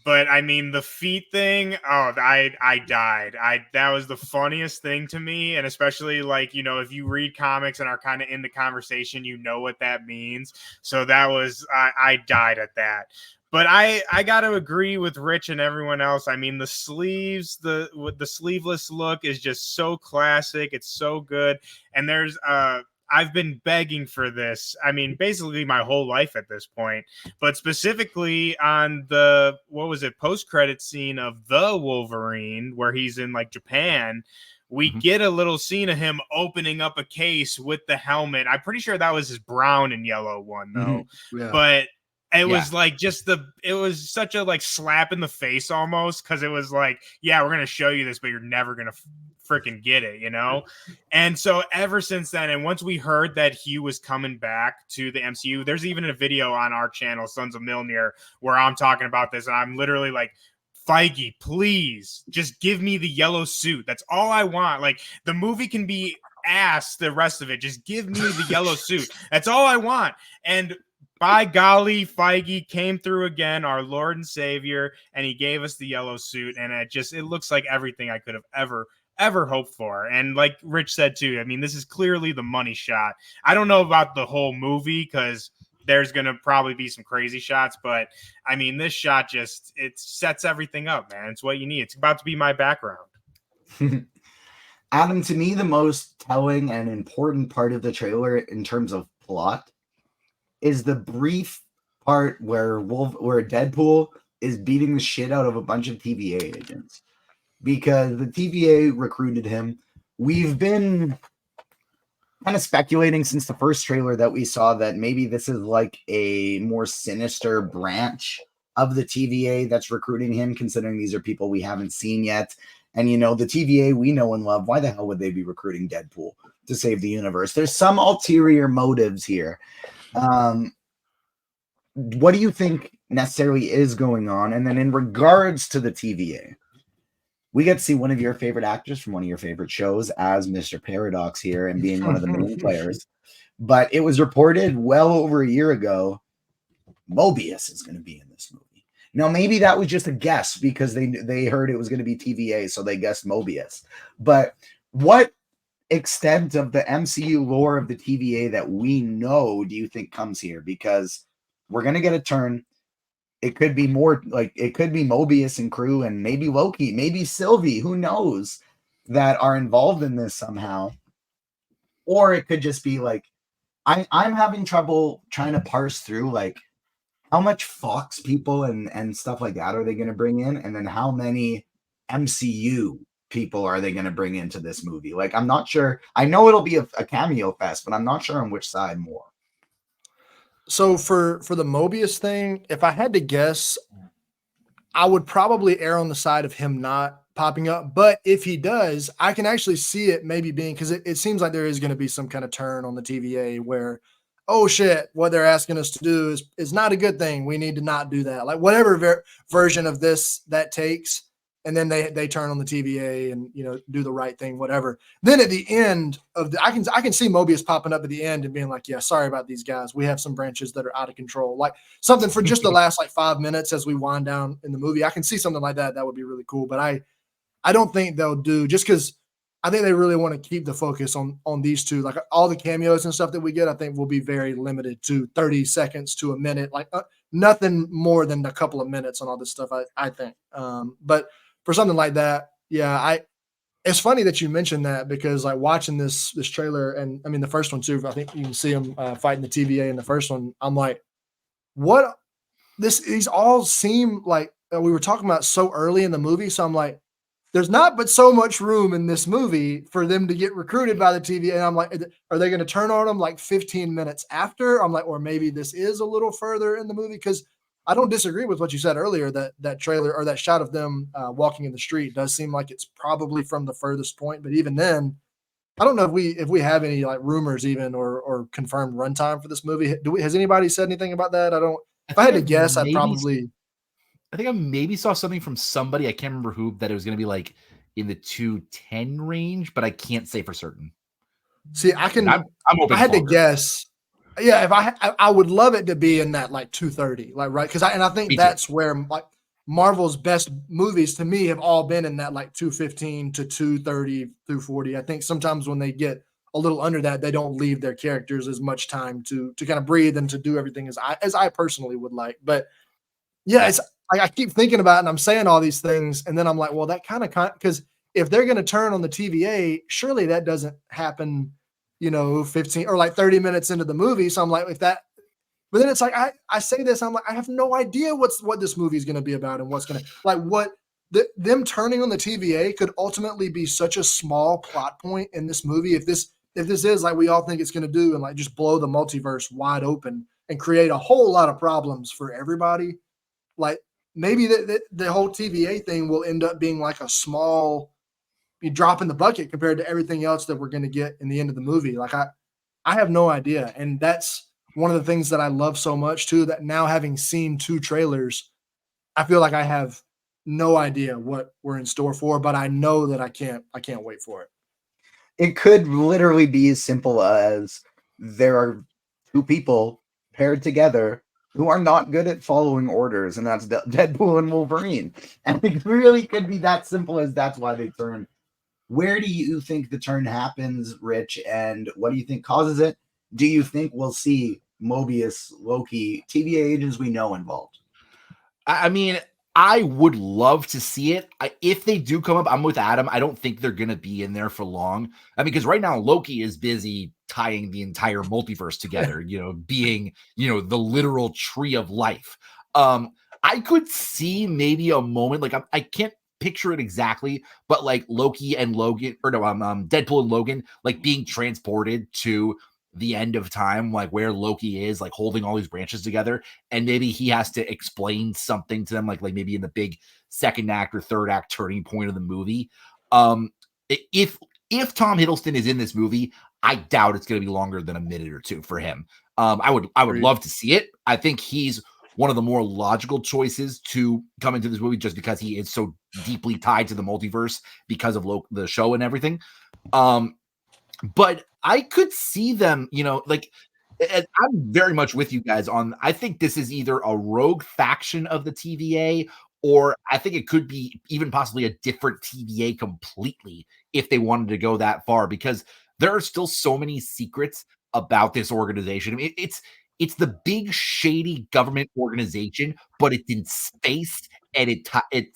But I mean, the feet thing, I died. That was the funniest thing to me. And especially, like, you know, if you read comics and are kind of in the conversation, you know what that means. So that was, I died at that. But I got to agree with Rich and everyone else. I mean, the sleeves, the sleeveless look is just so classic. It's so good. And there's I've been begging for this. I mean, basically my whole life at this point, but specifically on the, post-credit scene of the Wolverine, where he's in like Japan, we get a little scene of him opening up a case with the helmet. I'm pretty sure that was his brown and yellow one though. Yeah. But it was like it was such a like slap in the face almost, because it was like, yeah, we're going to show you this, but you're never going to freaking get it, you know? And so ever since then, and once we heard that Hugh was coming back to the MCU, there's even a video on our channel, Sons of Mjolnir, where I'm talking about this, and I'm literally like, Feige, please just give me the yellow suit. That's all I want. Like, the movie can be ass, the rest of it. Just give me the yellow suit. That's all I want. And by golly, Feige came through again, our Lord and Savior, and he gave us the yellow suit, and it looks like everything I could have ever hoped for. And like Rich said too, I mean, this is clearly the money shot. I don't know about the whole movie, because there's going to probably be some crazy shots, but I mean, this shot it sets everything up, man. It's what you need. It's about to be my background. Adam, to me, the most telling and important part of the trailer in terms of plot is the brief part where Deadpool is beating the shit out of a bunch of TVA agents because the TVA recruited him. We've been kind of speculating since the first trailer that we saw that maybe this is like a more sinister branch of the TVA that's recruiting him, considering these are people we haven't seen yet. And, you know, the TVA we know and love, why the hell would they be recruiting Deadpool to save the universe? There's some ulterior motives here. What do you think necessarily is going on? And then in regards to the TVA, we get to see one of your favorite actors from one of your favorite shows as Mr. Paradox here and being one of the main players. But it was reported well over a year ago, Mobius is going to be in this movie. Now, maybe that was just a guess because they heard it was going to be TVA, so they guessed Mobius. But what extent of the MCU lore of the TVA that we know do you think comes here? Because we're going to get a turn. It could be more like it could be Mobius and crew and maybe Loki, maybe Sylvie, who knows, that are involved in this somehow. Or it could just be like, I'm having trouble trying to parse through like how much Fox people and stuff like that are they going to bring in? And then how many MCU people are they going to bring into this movie? Like, I'm not sure. I know it'll be a cameo fest, but I'm not sure on which side more. So for the Mobius thing, if I had to guess, I would probably err on the side of him not popping up. But if he does, I can actually see it maybe being, because it seems like there is going to be some kind of turn on the TVA where, oh shit, what they're asking us to do is not a good thing. We need to not do that. Like whatever version of this that takes, and then they turn on the TVA and, you know, do the right thing, whatever. Then at the end of I can see Mobius popping up at the end and being like, yeah, sorry about these guys. We have some branches that are out of control. Like something for just the last like 5 minutes as we wind down in the movie. I can see something like that. That would be really cool. But I don't think they'll do, just because I think they really want to keep the focus on these two. Like all the cameos and stuff that we get, I think will be very limited to 30 seconds to a minute. Like nothing more than a couple of minutes on all this stuff, I think. But for something like that, yeah, it's funny that you mentioned that because like watching this trailer, and I mean the first one too, I think you can see him fighting the TVA in the first one. I'm like, what? These all seem like we were talking about so early in the movie. So I'm like, there's not but so much room in this movie for them to get recruited by the TVA. And I'm like, are they going to turn on them like 15 minutes after? I'm like, or maybe this is a little further in the movie, because I don't disagree with what you said earlier, that trailer or that shot of them walking in the street does seem like it's probably from the furthest point. But even then, I don't know if we have any like rumors even or confirmed runtime for this movie. Has anybody said anything about that? If I had to guess, I'd probably. I think I maybe saw something from somebody. I can't remember who, that it was going to be like in the 210 range, but I can't say for certain. See, I'm open. I had to guess. Yeah, if I would love it to be in that like 230, like right, because I think that's where like Marvel's best movies to me have all been in that like 215 to 230 through 40. I think sometimes when they get a little under that, they don't leave their characters as much time to kind of breathe and to do everything as I personally would like. But yeah, it's I keep thinking about it and I'm saying all these things, and then I'm like, well, that kind of because if they're going to turn on the TVA, surely that doesn't happen, 15 or like 30 minutes into the movie. So I'm like, but then it's like, I say this, I'm like, I have no idea what this movie is going to be about and what's going to, like, them turning on the TVA could ultimately be such a small plot point in this movie. If this is like we all think it's going to do and like just blow the multiverse wide open and create a whole lot of problems for everybody, like maybe the whole TVA thing will end up being like a small drop in the bucket compared to everything else that we're going to get in the end of the movie. Like I have no idea. And that's one of the things that I love so much too, that now having seen 2 trailers, I feel like I have no idea what we're in store for, but I know that I can't wait for it. It could literally be as simple as there are 2 people paired together who are not good at following orders, and that's Deadpool and Wolverine. And it really could be that simple as that's why they turn. Where do you think the turn happens, Rich, and what do you think causes it? Do you think we'll see Mobius, Loki, TVA agents we know involved? I mean, I would love to see it. If they do come up, I'm with Adam. I don't think they're going to be in there for long. I mean, because right now Loki is busy tying the entire multiverse together, being, the literal tree of life. I could see maybe a moment, like I can't picture it exactly, but like Loki and Logan, or no, Deadpool and Logan, like being transported to the end of time, like where Loki is, like holding all these branches together, and maybe he has to explain something to them, like maybe in the big second act or third act turning point of the movie. If Tom Hiddleston is in this movie, I doubt it's going to be longer than a minute or two for him. I would love to see it. I think he's one of the more logical choices to come into this movie, just because he is so deeply tied to the multiverse because of the show and everything. But I could see them, I'm very much with you guys on, I think this is either a rogue faction of the TVA, or I think it could be even possibly a different TVA completely if they wanted to go that far, because there are still so many secrets about this organization. I mean, it's the big shady government organization, but it's in space, and it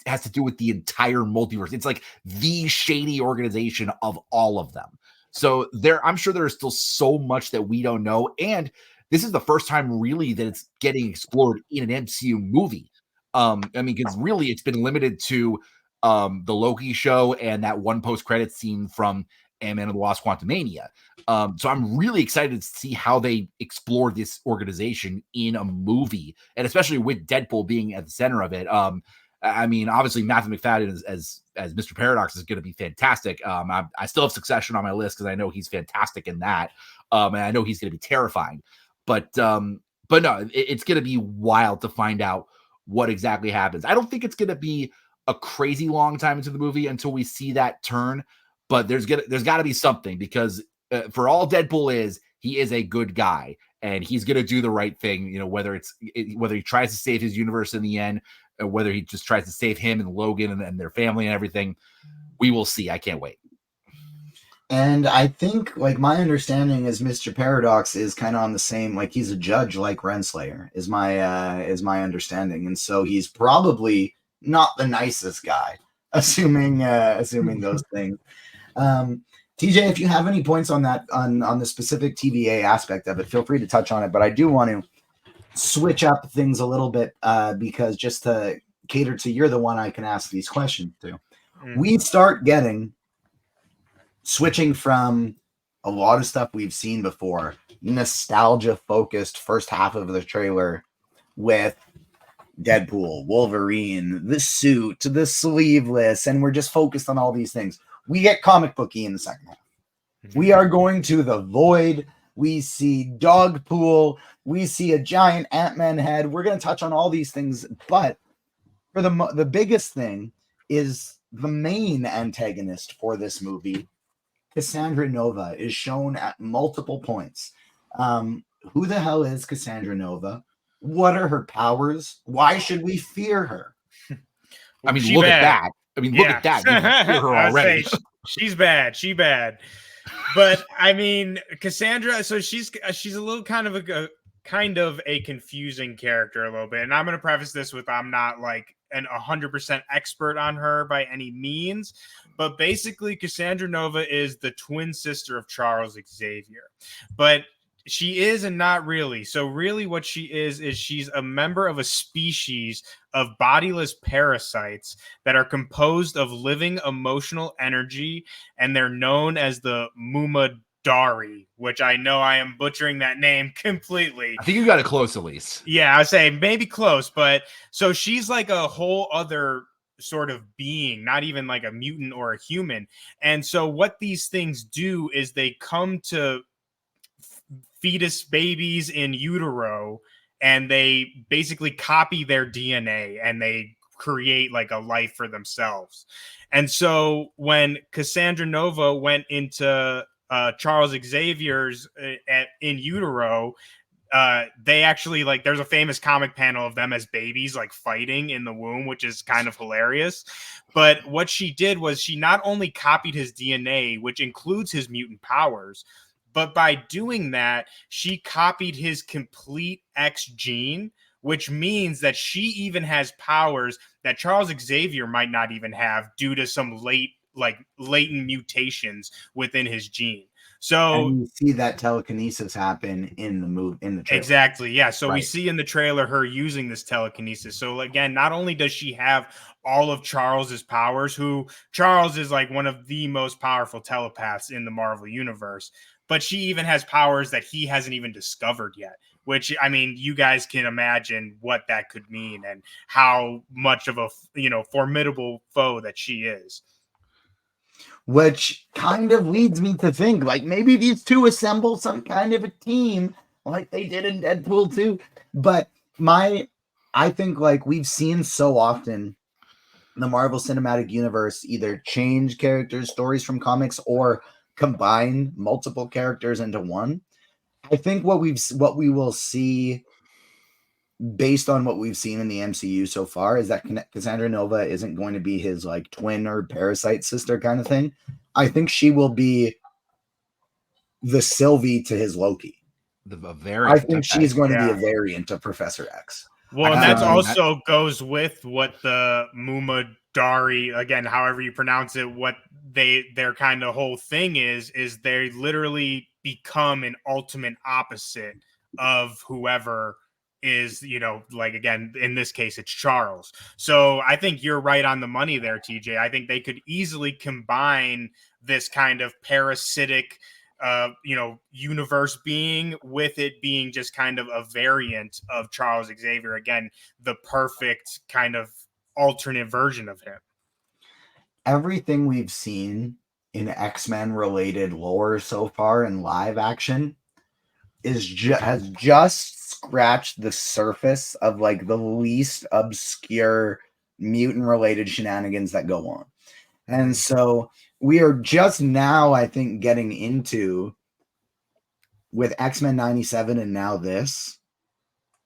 has to do with the entire multiverse. It's like the shady organization of all of them. So I'm sure there is still so much that we don't know, and this is the first time really that it's getting explored in an MCU movie. I mean, because really it's been limited to the Loki show and that one post-credit scene from Ant-Man and the Wasp: Quantumania. So I'm really excited to see how they explore this organization in a movie, and especially with Deadpool being at the center of it. I mean, obviously Matthew McFadden as Mr. Paradox is going to be fantastic. I still have Succession on my list because I know he's fantastic in that, and I know he's going to be terrifying. But no, it's going to be wild to find out what exactly happens. I don't think it's going to be a crazy long time into the movie until we see that turn, but there's got to be something, because for all Deadpool is, he is a good guy, and he's going to do the right thing. Whether he tries to save his universe in the end, or whether he just tries to save him and Logan and their family and everything, we will see. I can't wait. And I think, like, my understanding is Mr. Paradox is kind of on the same, like, he's a judge like Renslayer is my understanding, and so he's probably not the nicest guy, assuming those things. TJ, if you have any points on that, on the specific TVA aspect of it, feel free to touch on it. But I do want to switch up things a little bit, because just to cater to, you're the one I can ask these questions to. We start getting, switching from a lot of stuff we've seen before, nostalgia focused first half of the trailer with Deadpool, Wolverine, the suit, the sleeveless, and we're just focused on all these things. We get comic booky in the second half. We are going to the void. We see Dogpool. We see a giant Ant-Man head. We're going to touch on all these things, but for the biggest thing is the main antagonist for this movie, Cassandra Nova, is shown at multiple points. Who the hell is Cassandra Nova? What are her powers? Why should we fear her? I mean, look at that. I mean, look at that. You fear her already. She's bad. She bad. But I mean, Cassandra. So she's a little kind of a confusing character a little bit. And I'm going to preface this with, I'm not like an 100% expert on her by any means, but basically Cassandra Nova is the twin sister of Charles Xavier. But she is and not really. So really what she is she's a member of a species of bodiless parasites that are composed of living emotional energy, and they're known as the Mumadari, which I know I am butchering that name completely. I think you got it close, at least. Yeah, I say maybe close, but so she's like a whole other sort of being, not even like a mutant or a human. And so what these things do is they come to fetus babies in utero, and they basically copy their DNA and they create like a life for themselves. And so when Cassandra Nova went into Charles Xavier's in utero, they actually, like, there's a famous comic panel of them as babies like fighting in the womb, which is kind of hilarious. But what she did was she not only copied his DNA, which includes his mutant powers, But by doing that, she copied his complete X gene, which means that she even has powers that Charles Xavier might not even have due to some latent mutations within his gene. So and you see that telekinesis happen in the trailer. exactly, yeah. So we Right. see in the trailer her using this telekinesis. So again, not only does she have all of Charles's powers, who Charles is like one of the most powerful telepaths in the Marvel universe, but she even has powers that he hasn't even discovered yet. Which, I mean, you guys can imagine what that could mean and how much of a formidable foe that she is. Which kind of leads me to think like maybe these two assemble some kind of a team like they did in Deadpool 2. But I think like we've seen so often the Marvel Cinematic Universe either change characters' stories from comics or combine multiple characters into one. I think what we will see based on what we've seen in the MCU so far is that Cassandra Nova isn't going to be his like twin or parasite sister kind of thing. I think she will be the Sylvie to his Loki. A variant. I think she's going to be Yeah. a variant of Professor X. Well, and I that's can see that. also goes with what the Mumadari, again, however you pronounce it, what their kind of whole thing is they literally become an ultimate opposite of whoever is, like, again, in this case, it's Charles. So I think you're right on the money there, TJ. I think they could easily combine this kind of parasitic universe being with it being just kind of a variant of Charles Xavier. Again, the perfect kind of alternate version of him. Everything we've seen in X-Men related lore so far in live action has just scratched the surface of like the least obscure mutant related shenanigans that go on. And so we are just now, I think, getting into, with X-Men 97 and now this,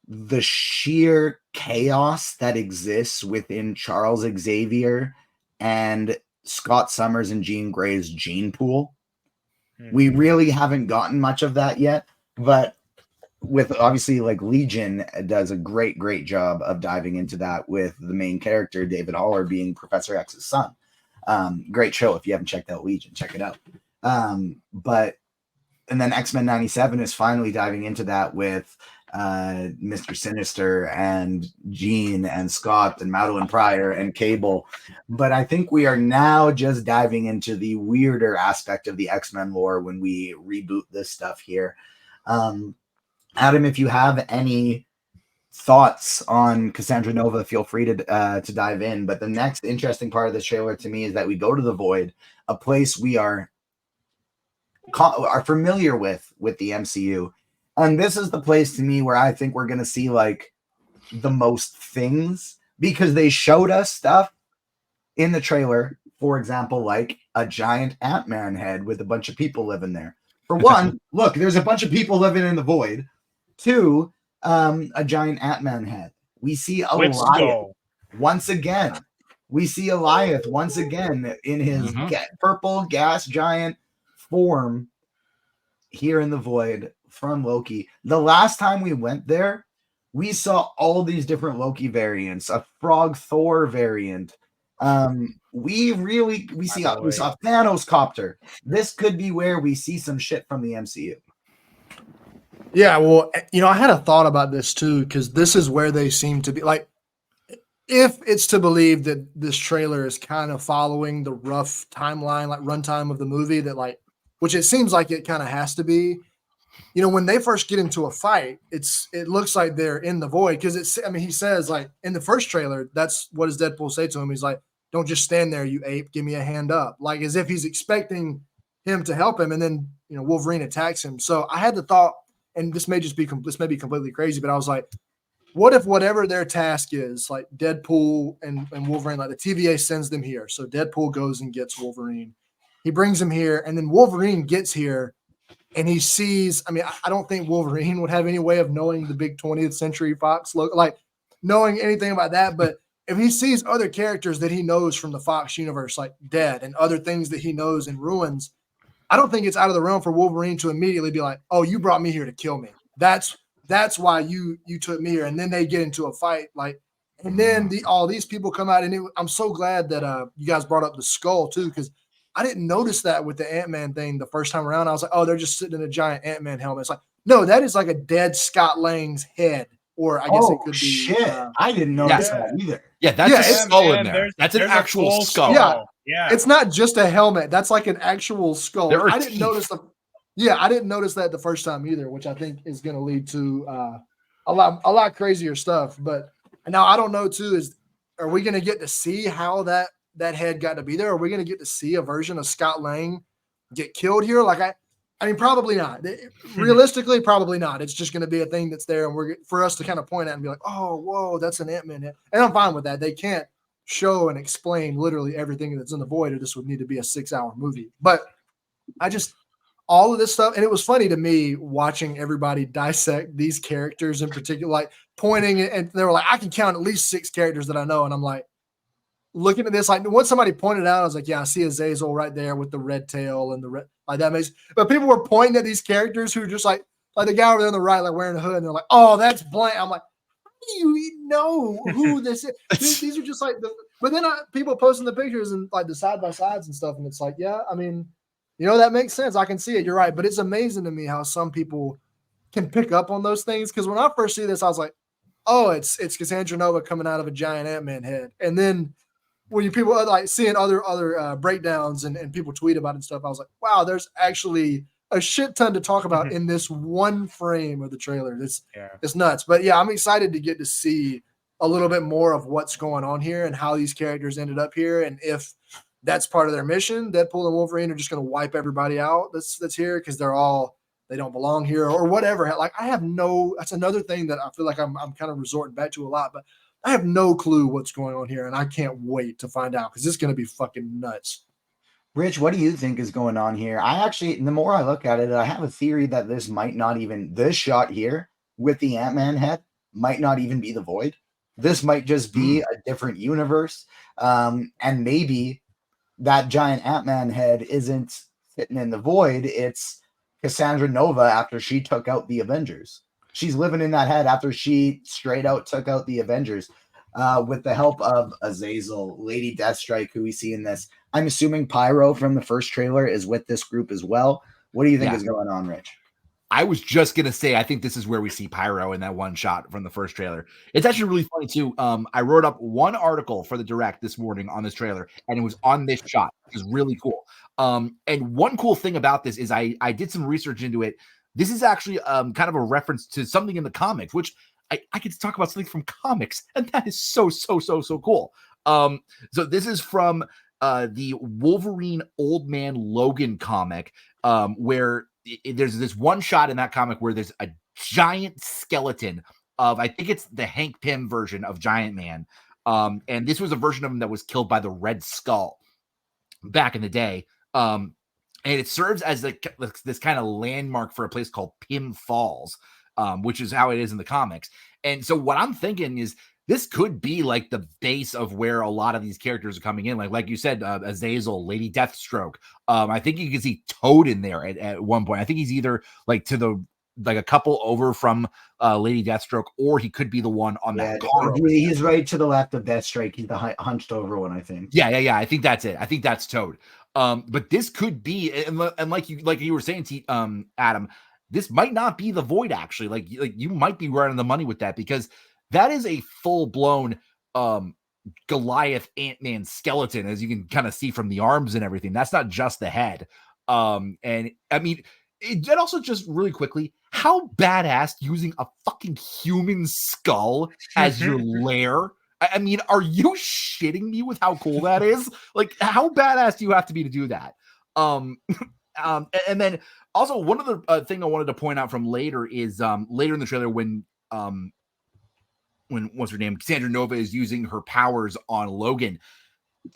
the sheer chaos that exists within Charles Xavier and Scott Summers and Jean Grey's gene pool. We really haven't gotten much of that yet, but with obviously like Legion does a great Job of diving into that with the main character, David Haller, being Professor X's son. Great show. If you haven't checked out Legion, check it out. And then X-Men 97 is finally diving into that with Mr. Sinister and Jean and Scott and Madeline Pryor and Cable. But I think we are now just diving into the weirder aspect of the X-Men lore when we reboot this stuff here. Adam, if you have any thoughts on Cassandra Nova, feel free to dive in. But the next interesting part of this trailer to me is that we go to the Void, a place we are familiar with the MCU. And this is the place to me where I think we're going to see like the most things, because they showed us stuff in the trailer. For example, like a giant Ant-Man head with a bunch of people living there. For one, look, there's a bunch of people living in the Void. Two, a giant Ant-Man head. We see Goliath once again. We see Goliath once again in his purple gas giant form here in the Void from Loki. The last time we went there, we saw all these different Loki variants, a Frog Thor variant. We saw Thanos copter. This could be where we see some shit from the MCU. Yeah, well, I had a thought about this too, because this is where they seem to be like, if it's to believe that this trailer is kind of following the rough timeline, like runtime of the movie, that like, which it seems like it kind of has to be. When they first get into a fight, it looks like they're in the Void, because he says like in the first trailer, that's what does Deadpool say to him? He's like, "Don't just stand there, you ape. Give me a hand up," like as if he's expecting him to help him, and then Wolverine attacks him. So I had the thought, and this may be completely crazy, but I was like, what if whatever their task is, like Deadpool and Wolverine, like the TVA sends them here. So Deadpool goes and gets Wolverine. He brings him here, and then Wolverine gets here, and he sees, I don't think Wolverine would have any way of knowing the big 20th Century Fox look, like knowing anything about that. But if he sees other characters that he knows from the Fox universe, like Dead and other things that he knows in Ruins, I don't think it's out of the realm for Wolverine to immediately be like, "Oh, you brought me here to kill me. That's why you took me here." And then they get into a fight, like, and then all these people come out, and I'm so glad that you guys brought up the skull too, because I didn't notice that with the Ant-Man thing the first time around. I was like, "Oh, they're just sitting in a giant Ant-Man helmet." It's like, no, that is like a dead Scott Lang's head, or I guess it could be. I didn't notice that either. Yeah, that's a skull in there. That's an actual skull. Yeah, it's not just a helmet. That's like an actual skull. I didn't notice I didn't notice that the first time either, which I think is going to lead to a lot crazier stuff. But now I don't know too. Are we going to get to see how that head got to be there? Are we going to get to see a version of Scott Lang get killed here? Like I mean, probably not. Realistically, probably not. It's just going to be a thing that's there, and for us to kind of point at and be like, "Oh, whoa, that's an Ant-Man head," and I'm fine with that. They can't show and explain literally everything that's in the void, or this would need to be a 6-hour movie. But all of this stuff, and it was funny to me watching everybody dissect these characters in particular, like pointing, and they were like, "I can count at least 6 characters that I know," and I'm like, looking at this, like once somebody pointed out, I was like, "Yeah, I see Azazel right there with the red tail and the red." Like that makes, but people were pointing at these characters who are just like the guy over there on the right, like wearing a hood, and they're like, "Oh, that's blank." I'm like, "How do you know who this is?" These are just like but then people posting the pictures and like the side by sides and stuff, and it's like, yeah, I mean, that makes sense. I can see it. You're right, but it's amazing to me how some people can pick up on those things. Because when I first see this, I was like, "Oh, it's Cassandra Nova coming out of a giant Ant-Man head," and then when people are like seeing other breakdowns and people tweet about it and stuff, I was like, wow, there's actually a shit ton to talk about in this one frame of the trailer. It's nuts. But yeah, I'm excited to get to see a little bit more of what's going on here and how these characters ended up here. And if that's part of their mission, Deadpool and Wolverine are just going to wipe everybody out that's here because they don't belong here or whatever. Like that's another thing that I feel like I'm kind of resorting back to a lot, but I have no clue what's going on here, and I can't wait to find out because it's going to be fucking nuts. Rich, what do you think is going on here? The more I look at it, I have a theory that this shot here with the Ant-Man head might not even be the Void. This might just be a different universe. And maybe that giant Ant-Man head isn't sitting in the Void. It's Cassandra Nova after she took out the Avengers. She's living in that head after she straight out took out the Avengers with the help of Azazel, Lady Deathstrike, who we see in this. I'm assuming Pyro from the first trailer is with this group as well. What do you think is going on, Rich? I was just going to say, I think this is where we see Pyro in that one shot from the first trailer. It's actually really funny, too. I wrote up one article for the Direct this morning on this trailer, and it was on this shot. It was really cool. And one cool thing about this is I did some research into it. This is actually kind of a reference to something in the comics, which I get to talk about something from comics, and that is so cool. So this is from the Wolverine Old Man Logan comic, where there's this one shot in that comic where there's a giant skeleton of, I think it's the Hank Pym version of Giant Man. And this was a version of him that was killed by the Red Skull back in the day. And it serves as this kind of landmark for a place called Pym Falls, which is how it is in the comics. And so what I'm thinking is this could be like the base of where a lot of these characters are coming in. Like you said, Azazel, Lady Deathstroke. I think you can see Toad in there at one point. I think he's either like a couple over from Lady Deathstroke, or he could be the one on that car. He's right to the left of Deathstrike. He's the hunched over one, I think. Yeah. I think that's it. I think that's Toad. But this could be, and like you were saying, Adam, this might not be the Void actually. Like you might be right on the money with that, because that is a full-blown Goliath Ant-Man skeleton, as you can kind of see from the arms and everything. That's not just the head. And I mean, and also just really quickly, how badass using a fucking human skull as your lair. I mean, are you shitting me with how cool that is? Like, how badass do you have to be to do that? And then also one other thing I wanted to point out from later is later in the trailer when what's her name? Cassandra Nova is using her powers on Logan.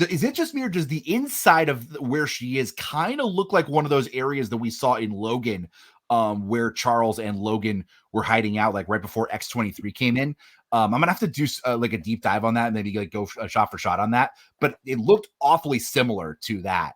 Is it just me, or does the inside of where she is kind of look like one of those areas that we saw in Logan, where Charles and Logan were hiding out, like right before X-23 came in? I'm gonna have to do like a deep dive on that and maybe like go shot for shot on that. But it looked awfully similar to that.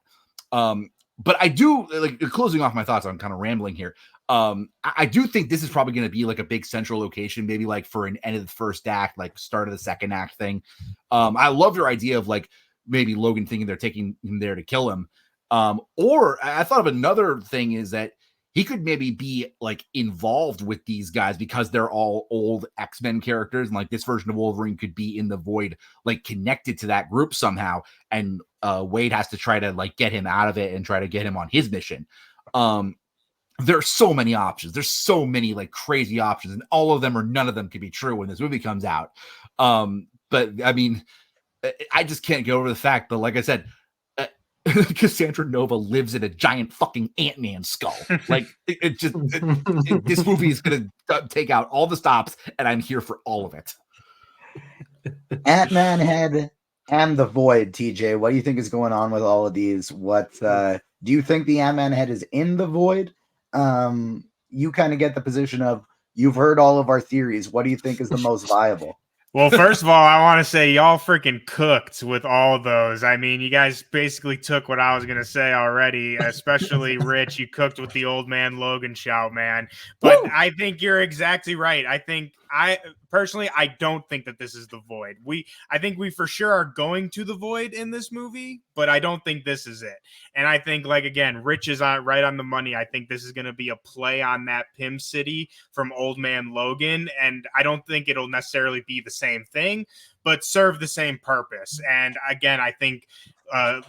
But I do like closing off my thoughts. I'm kind of rambling here. I do think this is probably going to be like a big central location, maybe like for an end of the first act, like start of the second act thing. I love your idea of like maybe Logan thinking they're taking him there to kill him. Or I thought of another thing is that he could maybe be like involved with these guys because they're all old X-Men characters. And like this version of Wolverine could be in the Void, like connected to that group somehow. And Wade has to try to like get him out of it and try to get him on his mission. There's so many options. There's so many like crazy options, and all of them or none of them could be true when this movie comes out. But I mean, I just can't get over the fact that, like I said, Cassandra Nova lives in a giant fucking Ant-Man skull. Like this movie is going to take out all the stops, and I'm here for all of it. Ant-Man head and the Void, TJ. What do you think is going on with all of these? What do you think the Ant-Man head is in the Void? You kind of get the position of you've heard all of our theories. What do you think is the most viable? Well, first of all, I want to say y'all freaking cooked with all of those. I mean, you guys basically took what I was going to say already, especially Rich. You cooked with the old man Logan shout, man. But I think you're exactly right. I don't think that this is the Void. I think we for sure are going to the Void in this movie, but I don't think this is it. And I think, like, again, Rich is right on the money. I think this is going to be a play on that Pym City from Old Man Logan. And I don't think it'll necessarily be the same thing, but serve the same purpose. And again, I think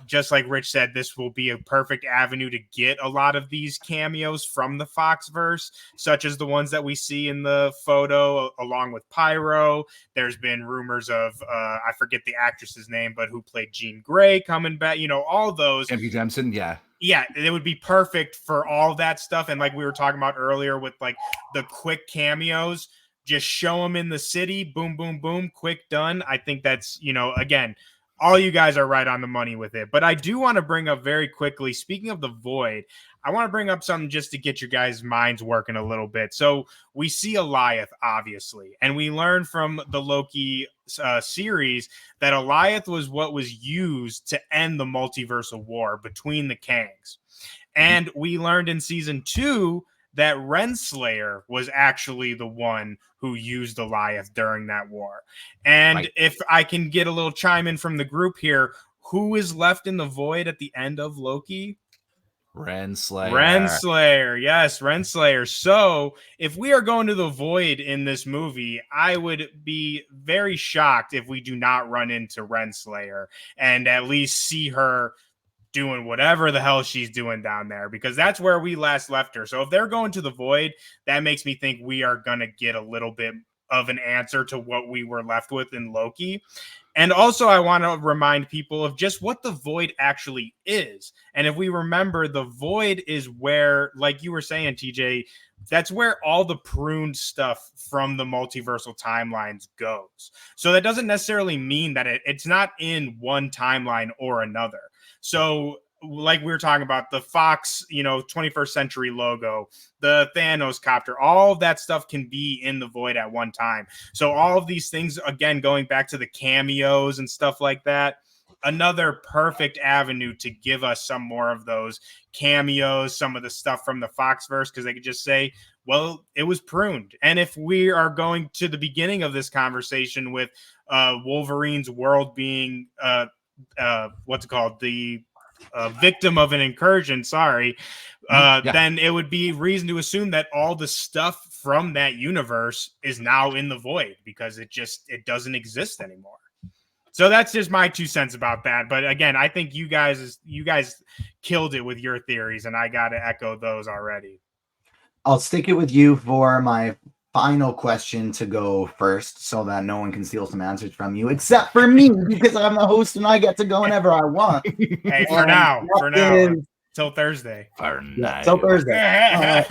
just like Rich said, this will be a perfect avenue to get a lot of these cameos from the Foxverse, such as the ones that we see in the photo along with Pyro. There's been rumors of, I forget the actress's name, but who played Jean Grey coming back, all those. Anthony Jensen, yeah. Yeah, it would be perfect for all that stuff. And like we were talking about earlier with like the quick cameos, just show them in the city, boom, boom, boom, quick, done. I think that's, again, all you guys are right on the money with it. But I do want to bring up very quickly, speaking of the Void, I want to bring up something just to get your guys' minds working a little bit. So we see Alioth, obviously, and we learn from the Loki series that Alioth was what was used to end the multiversal war between the Kangs. And we learned in season 2 that Renslayer was actually the one who used Alioth during that war. And right. If I can get a little chime in from the group here, who is left in the Void at the end of Loki? Renslayer. Yes, Renslayer. So if we are going to the Void in this movie, I would be very shocked if we do not run into Renslayer and at least see her doing whatever the hell she's doing down there, because that's where we last left her. So if they're going to the Void, that makes me think we are going to get a little bit of an answer to what we were left with in Loki. And also I want to remind people of just what the Void actually is. And if we remember, the Void is where, like you were saying, TJ, that's where all the pruned stuff from the multiversal timelines goes. So that doesn't necessarily mean that it's not in one timeline or another. So like we were talking about, the Fox, 21st century logo, the Thanos copter, all of that stuff can be in the Void at one time. So all of these things, again, going back to the cameos and stuff like that, another perfect avenue to give us some more of those cameos, some of the stuff from the Foxverse, because they could just say, well, it was pruned. And if we are going to the beginning of this conversation with Wolverine's world being what's it called? The victim of an incursion, then it would be reason to assume that all the stuff from that universe is now in the Void because it doesn't exist anymore. So that's just my 2 cents about that. But again, I think you guys killed it with your theories, and I got to echo those already. I'll stick it with you for my final question to go first so that no one can steal some answers from you, except for me, because I'm the host and I get to go whenever I want. Hey, for now, till Thursday. Till Thursday.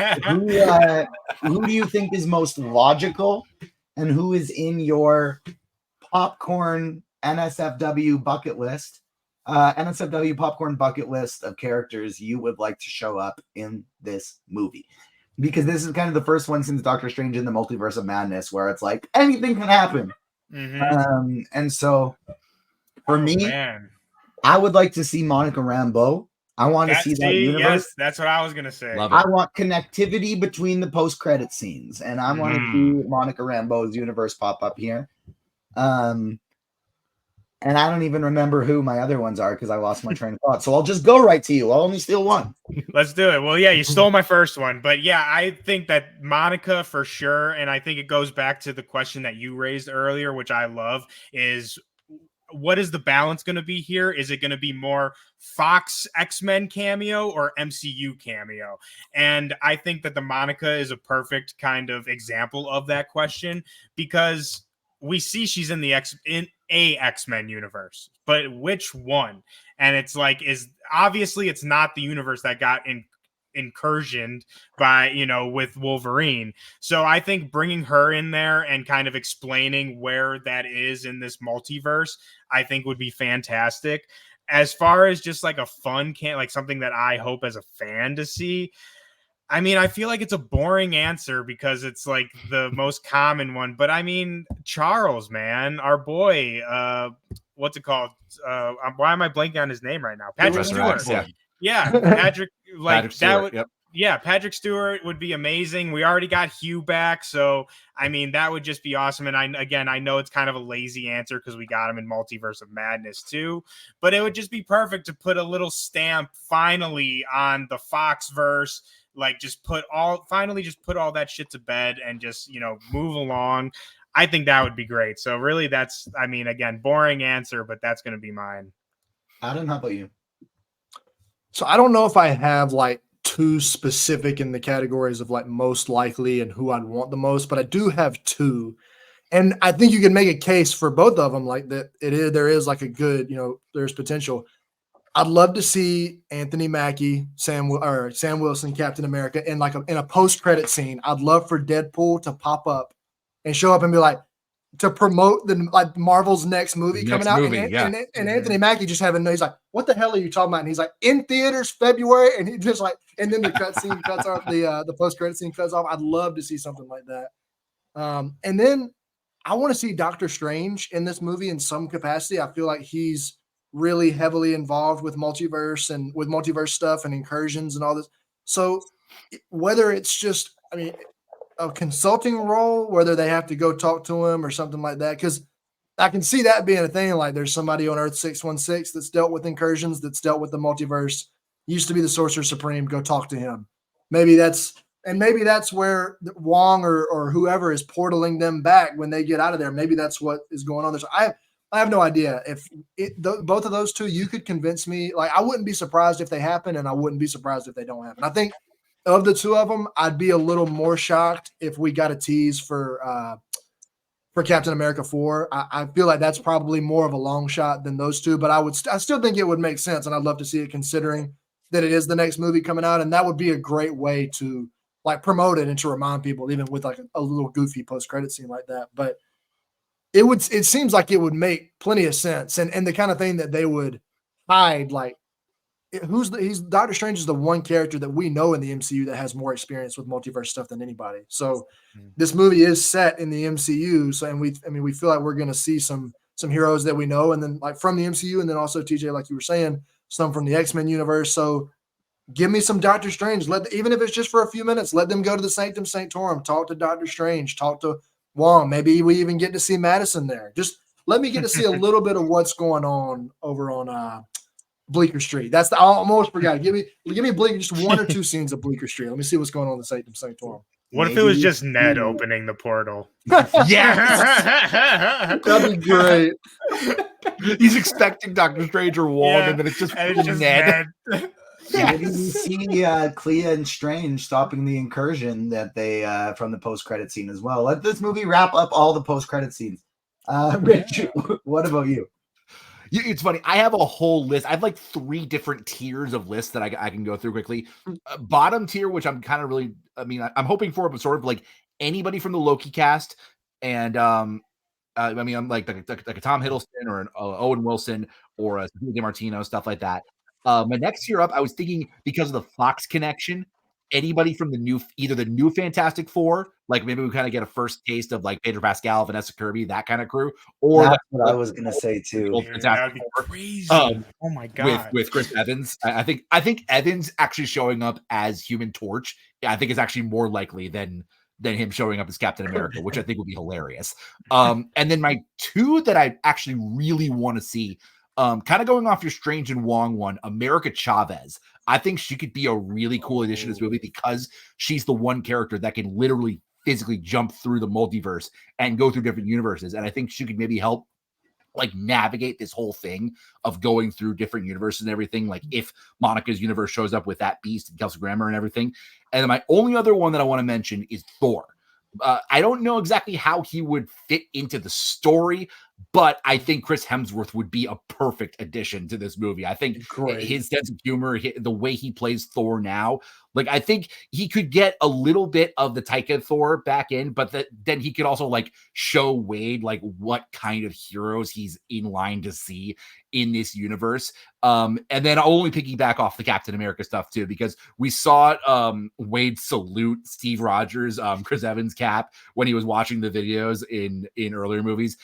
Who do you think is most logical, and who is in your popcorn NSFW bucket list? NSFW popcorn bucket list of characters you would like to show up in this movie. Because this is kind of the first one since Doctor Strange in the Multiverse of Madness where it's like anything can happen. Mm-hmm. And so for me, I would like to see Monica Rambeau. I want to see that universe. Yes, that's what I was gonna say. Love it. I want connectivity between the post-credit scenes, and I want to see Monica Rambeau's universe pop up here. And I don't even remember who my other ones are because I lost my train of thought. So I'll just go right to you. I'll only steal one. Let's do it. Well, yeah, you stole my first one, but yeah, I think that Monica for sure, and I think it goes back to the question that you raised earlier, which I love, is what is the balance going to be here? Is it going to be more Fox X-Men cameo or MCU cameo? And I think that the Monica is a perfect kind of example of that question because we see she's in the X-Men universe, but which one? And it's like, is obviously it's not the universe that got incursioned by, with Wolverine. So I think bringing her in there and kind of explaining where that is in this multiverse, I think would be fantastic. As far as just like a fun like something that I hope as a fan to see, I mean, I feel like it's a boring answer because it's like the most common one. But I mean, Charles, man, our boy, what's it called? Why am I blanking on his name right now? Patrick Stewart. Yeah, Patrick. Like Patrick that Stewart, would. yep. Yeah, Patrick Stewart would be amazing. We already got Hugh back, so I mean that would just be awesome. And I know it's kind of a lazy answer because we got him in Multiverse of Madness too, but it would just be perfect to put a little stamp finally on the Foxverse. Like just put all that shit to bed and just move along. I think that would be great. So really, that's again boring answer, but that's going to be mine. Adam, how about you? So I don't know if I have like two specific in the categories of like most likely and who I'd want the most, but I do have two. And I think you can make a case for both of them, like that there is like a good, there's potential. I'd love to see Anthony Mackie, Sam Wilson, Captain America, in a post-credit scene. I'd love for Deadpool to pop up and show up and be like, to promote Marvel's next movie coming out. And Anthony Mackie just he's like, what the hell are you talking about? And he's like, in theaters February. And he just like, and then the cutscene cuts off, the post-credit scene cuts off. I'd love to see something like that. And then I want to see Doctor Strange in this movie in some capacity. I feel like he's really heavily involved with multiverse and with multiverse stuff and incursions and all this. So whether it's just, a consulting role, whether they have to go talk to him or something like that, because I can see that being a thing. Like there's somebody on Earth 616 that's dealt with incursions, that's dealt with the multiverse, used to be the Sorcerer Supreme, go talk to him. Maybe that's where Wong or whoever is portaling them back when they get out of there. Maybe that's what is going on there. So I have no idea if both of those two, you could convince me. Like I wouldn't be surprised if they happen, and I wouldn't be surprised if they don't happen. I think of the two of them, I'd be a little more shocked if we got a tease for Captain America 4. I feel like that's probably more of a long shot than those two, but I still think it would make sense, and I'd love to see it considering that it is the next movie coming out, and that would be a great way to like promote it and to remind people, even with like a little goofy post-credit scene like that. But it seems like it would make plenty of sense, and the kind of thing that they would hide, like Doctor Strange is the one character that we know in the MCU that has more experience with multiverse stuff than anybody. So this movie is set in the MCU. So, and we feel like we're going to see some heroes that we know, and then like from the MCU, and then also TJ, like you were saying, some from the X-Men universe. So give me some Doctor Strange. Even if it's just for a few minutes, let them go to the Sanctum Sanctorum, talk to Doctor Strange, talk to Wong. Maybe we even get to see Madison there. Just let me get to see a little bit of what's going on over on Bleecker Street. I almost forgot. Give me Bleecker, just one or two scenes of Bleecker Street. Let me see what's going on in the Sanctum Sanctorum. What if it was just Ned opening the portal? Yes! That'd be great. He's expecting Doctor Strange or Wong, and then it's just Ned. Maybe we see Clea and Strange stopping the incursion that they from the post-credit scene as well. Let this movie wrap up all the post-credit scenes. Rich, what about you? It's funny. I have a whole list. I have like 3 different tiers of lists that I can go through quickly. Bottom tier, which I'm kind of really, I'm hoping for, but sort of like anybody from the Loki cast. And I'm like a Tom Hiddleston or an Owen Wilson or a Sophia DiMartino, stuff like that. My next tier up, I was thinking because of the Fox connection, anybody from either the new Fantastic Four, Like maybe we kind of get a first taste of like Pedro Pascal, Vanessa Kirby, that kind of crew, or That's what I was gonna say too. old Dude, Fantastic that'd be Four, crazy. um, Oh my god. with Chris Evans. I think Evans actually showing up as Human Torch, I think is actually more likely than him showing up as Captain America, which I think would be hilarious. And then my two that I actually really want to see, kind of going off your Strange and Wong one, America Chavez. I think she could be a really cool addition to this movie because she's the one character that can literally physically jump through the multiverse and go through different universes. And I think she could maybe help like navigate this whole thing of going through different universes and everything. Like if Monica's universe shows up with that beast and Kelsey Grammer and everything. And then my only other one that I want to mention is Thor. I don't know exactly how he would fit into the story, but I think Chris Hemsworth would be a perfect addition to this movie. I think his sense of humor, the way he plays Thor now, like I think he could get a little bit of the Taika Thor back in, but then he could also like show Wade like what kind of heroes he's in line to see in this universe. And then I'll only piggyback off the Captain America stuff too, because we saw Wade salute Steve Rogers, Chris Evans cap when he was watching the videos in earlier movies.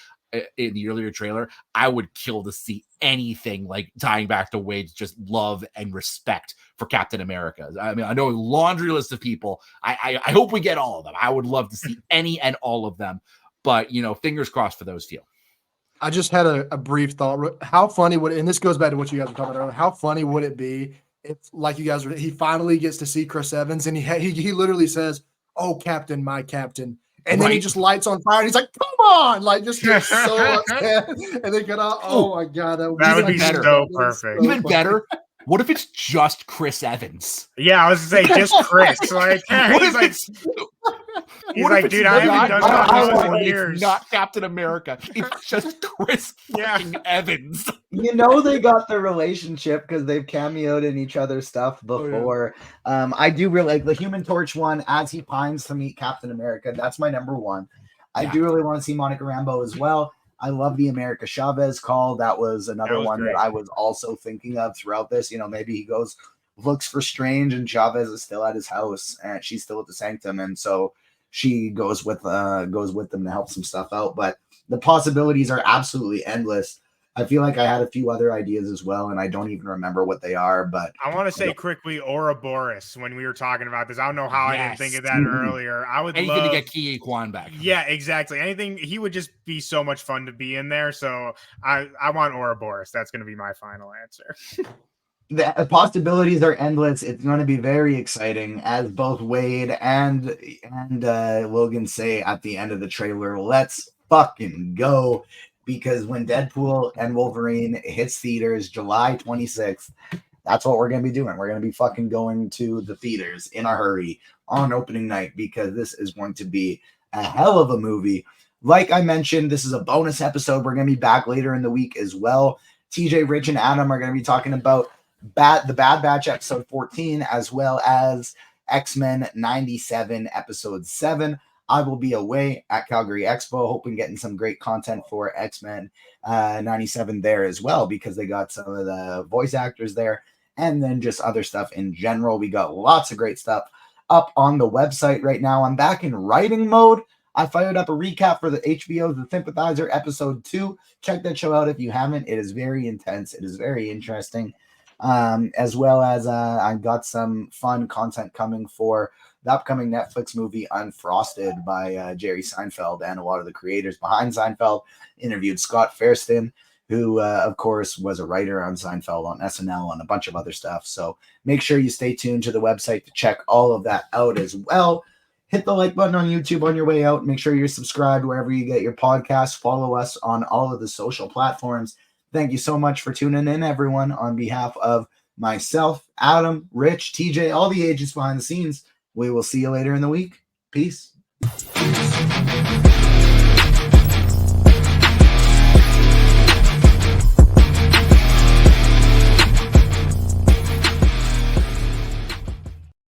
In the earlier trailer, I would kill to see anything like tying back to Wade's just love and respect for Captain America. I mean, I know a laundry list of people. I hope we get all of them. I would love to see any and all of them, but fingers crossed for those few. I just had a brief thought. How funny would it, and this goes back to what you guys were talking about earlier, how funny would it be if, like you guys were, he finally gets to see Chris Evans and he literally says, "Oh, Captain, my Captain." And then he just lights on fire and he's like, "Come on!" Like just gets so upset. And they get out. Oh my god, that would be better. So perfect. Even better. What if it's just Chris Evans? Yeah, I was gonna say just Chris. Like he's like, dude, I haven't done that in years. It's not Captain America. It's just Chris fucking Evans. They got the relationship because they've cameoed in each other's stuff before. Oh, yeah. I do really like the Human Torch one as he pines to meet Captain America. That's my number one. I do really want to see Monica Rambeau as well. I love the America Chavez call. That was another one great. That I was also thinking of throughout this. Maybe he looks for Strange and Chavez is still at his house and she's still at the Sanctum. And so she goes with them to help some stuff out. But the possibilities are absolutely endless. I feel like I had a few other ideas as well, and I don't even remember what they are. But I want to say quickly, Ouroboros, when we were talking about this. I don't know how I didn't think of that earlier. I would anything to get Ki Kwan back. Yeah, exactly. Anything. He would just be so much fun to be in there. So I want Ouroboros. That's going to be my final answer. The possibilities are endless. It's going to be very exciting, as both Wade and Logan say at the end of the trailer. Let's fucking go. Because when Deadpool and Wolverine hits theaters July 26th, that's what we're going to be doing. We're going to be fucking going to the theaters in a hurry on opening night because this is going to be a hell of a movie. Like I mentioned, this is a bonus episode. We're going to be back later in the week as well. TJ, Rich, and Adam are going to be talking about the Bad Batch episode 14 as well as X-Men 97 episode 7. I will be away at Calgary Expo, hoping getting some great content for X-Men 97 there as well, because they got some of the voice actors there and then just other stuff in general. We got lots of great stuff up on the website right now. I'm back in writing mode. I fired up a recap for the HBO's The Sympathizer episode 2. Check that show out if you haven't. It is very intense. It is very interesting. As well as I got some fun content coming for the upcoming Netflix movie Unfrosted by Jerry Seinfeld, and a lot of the creators behind Seinfeld interviewed Scott Fairston, who of course was a writer on Seinfeld, on SNL, and a bunch of other stuff. So make sure you stay tuned to the website to check all of that out as well. Hit the like button on YouTube on your way out. Make sure you're subscribed wherever you get your podcasts. Follow us on all of the social platforms. Thank you so much for tuning in, everyone. On behalf of myself, Adam, Rich, TJ, all the agents behind the scenes, we will see you later in the week. Peace.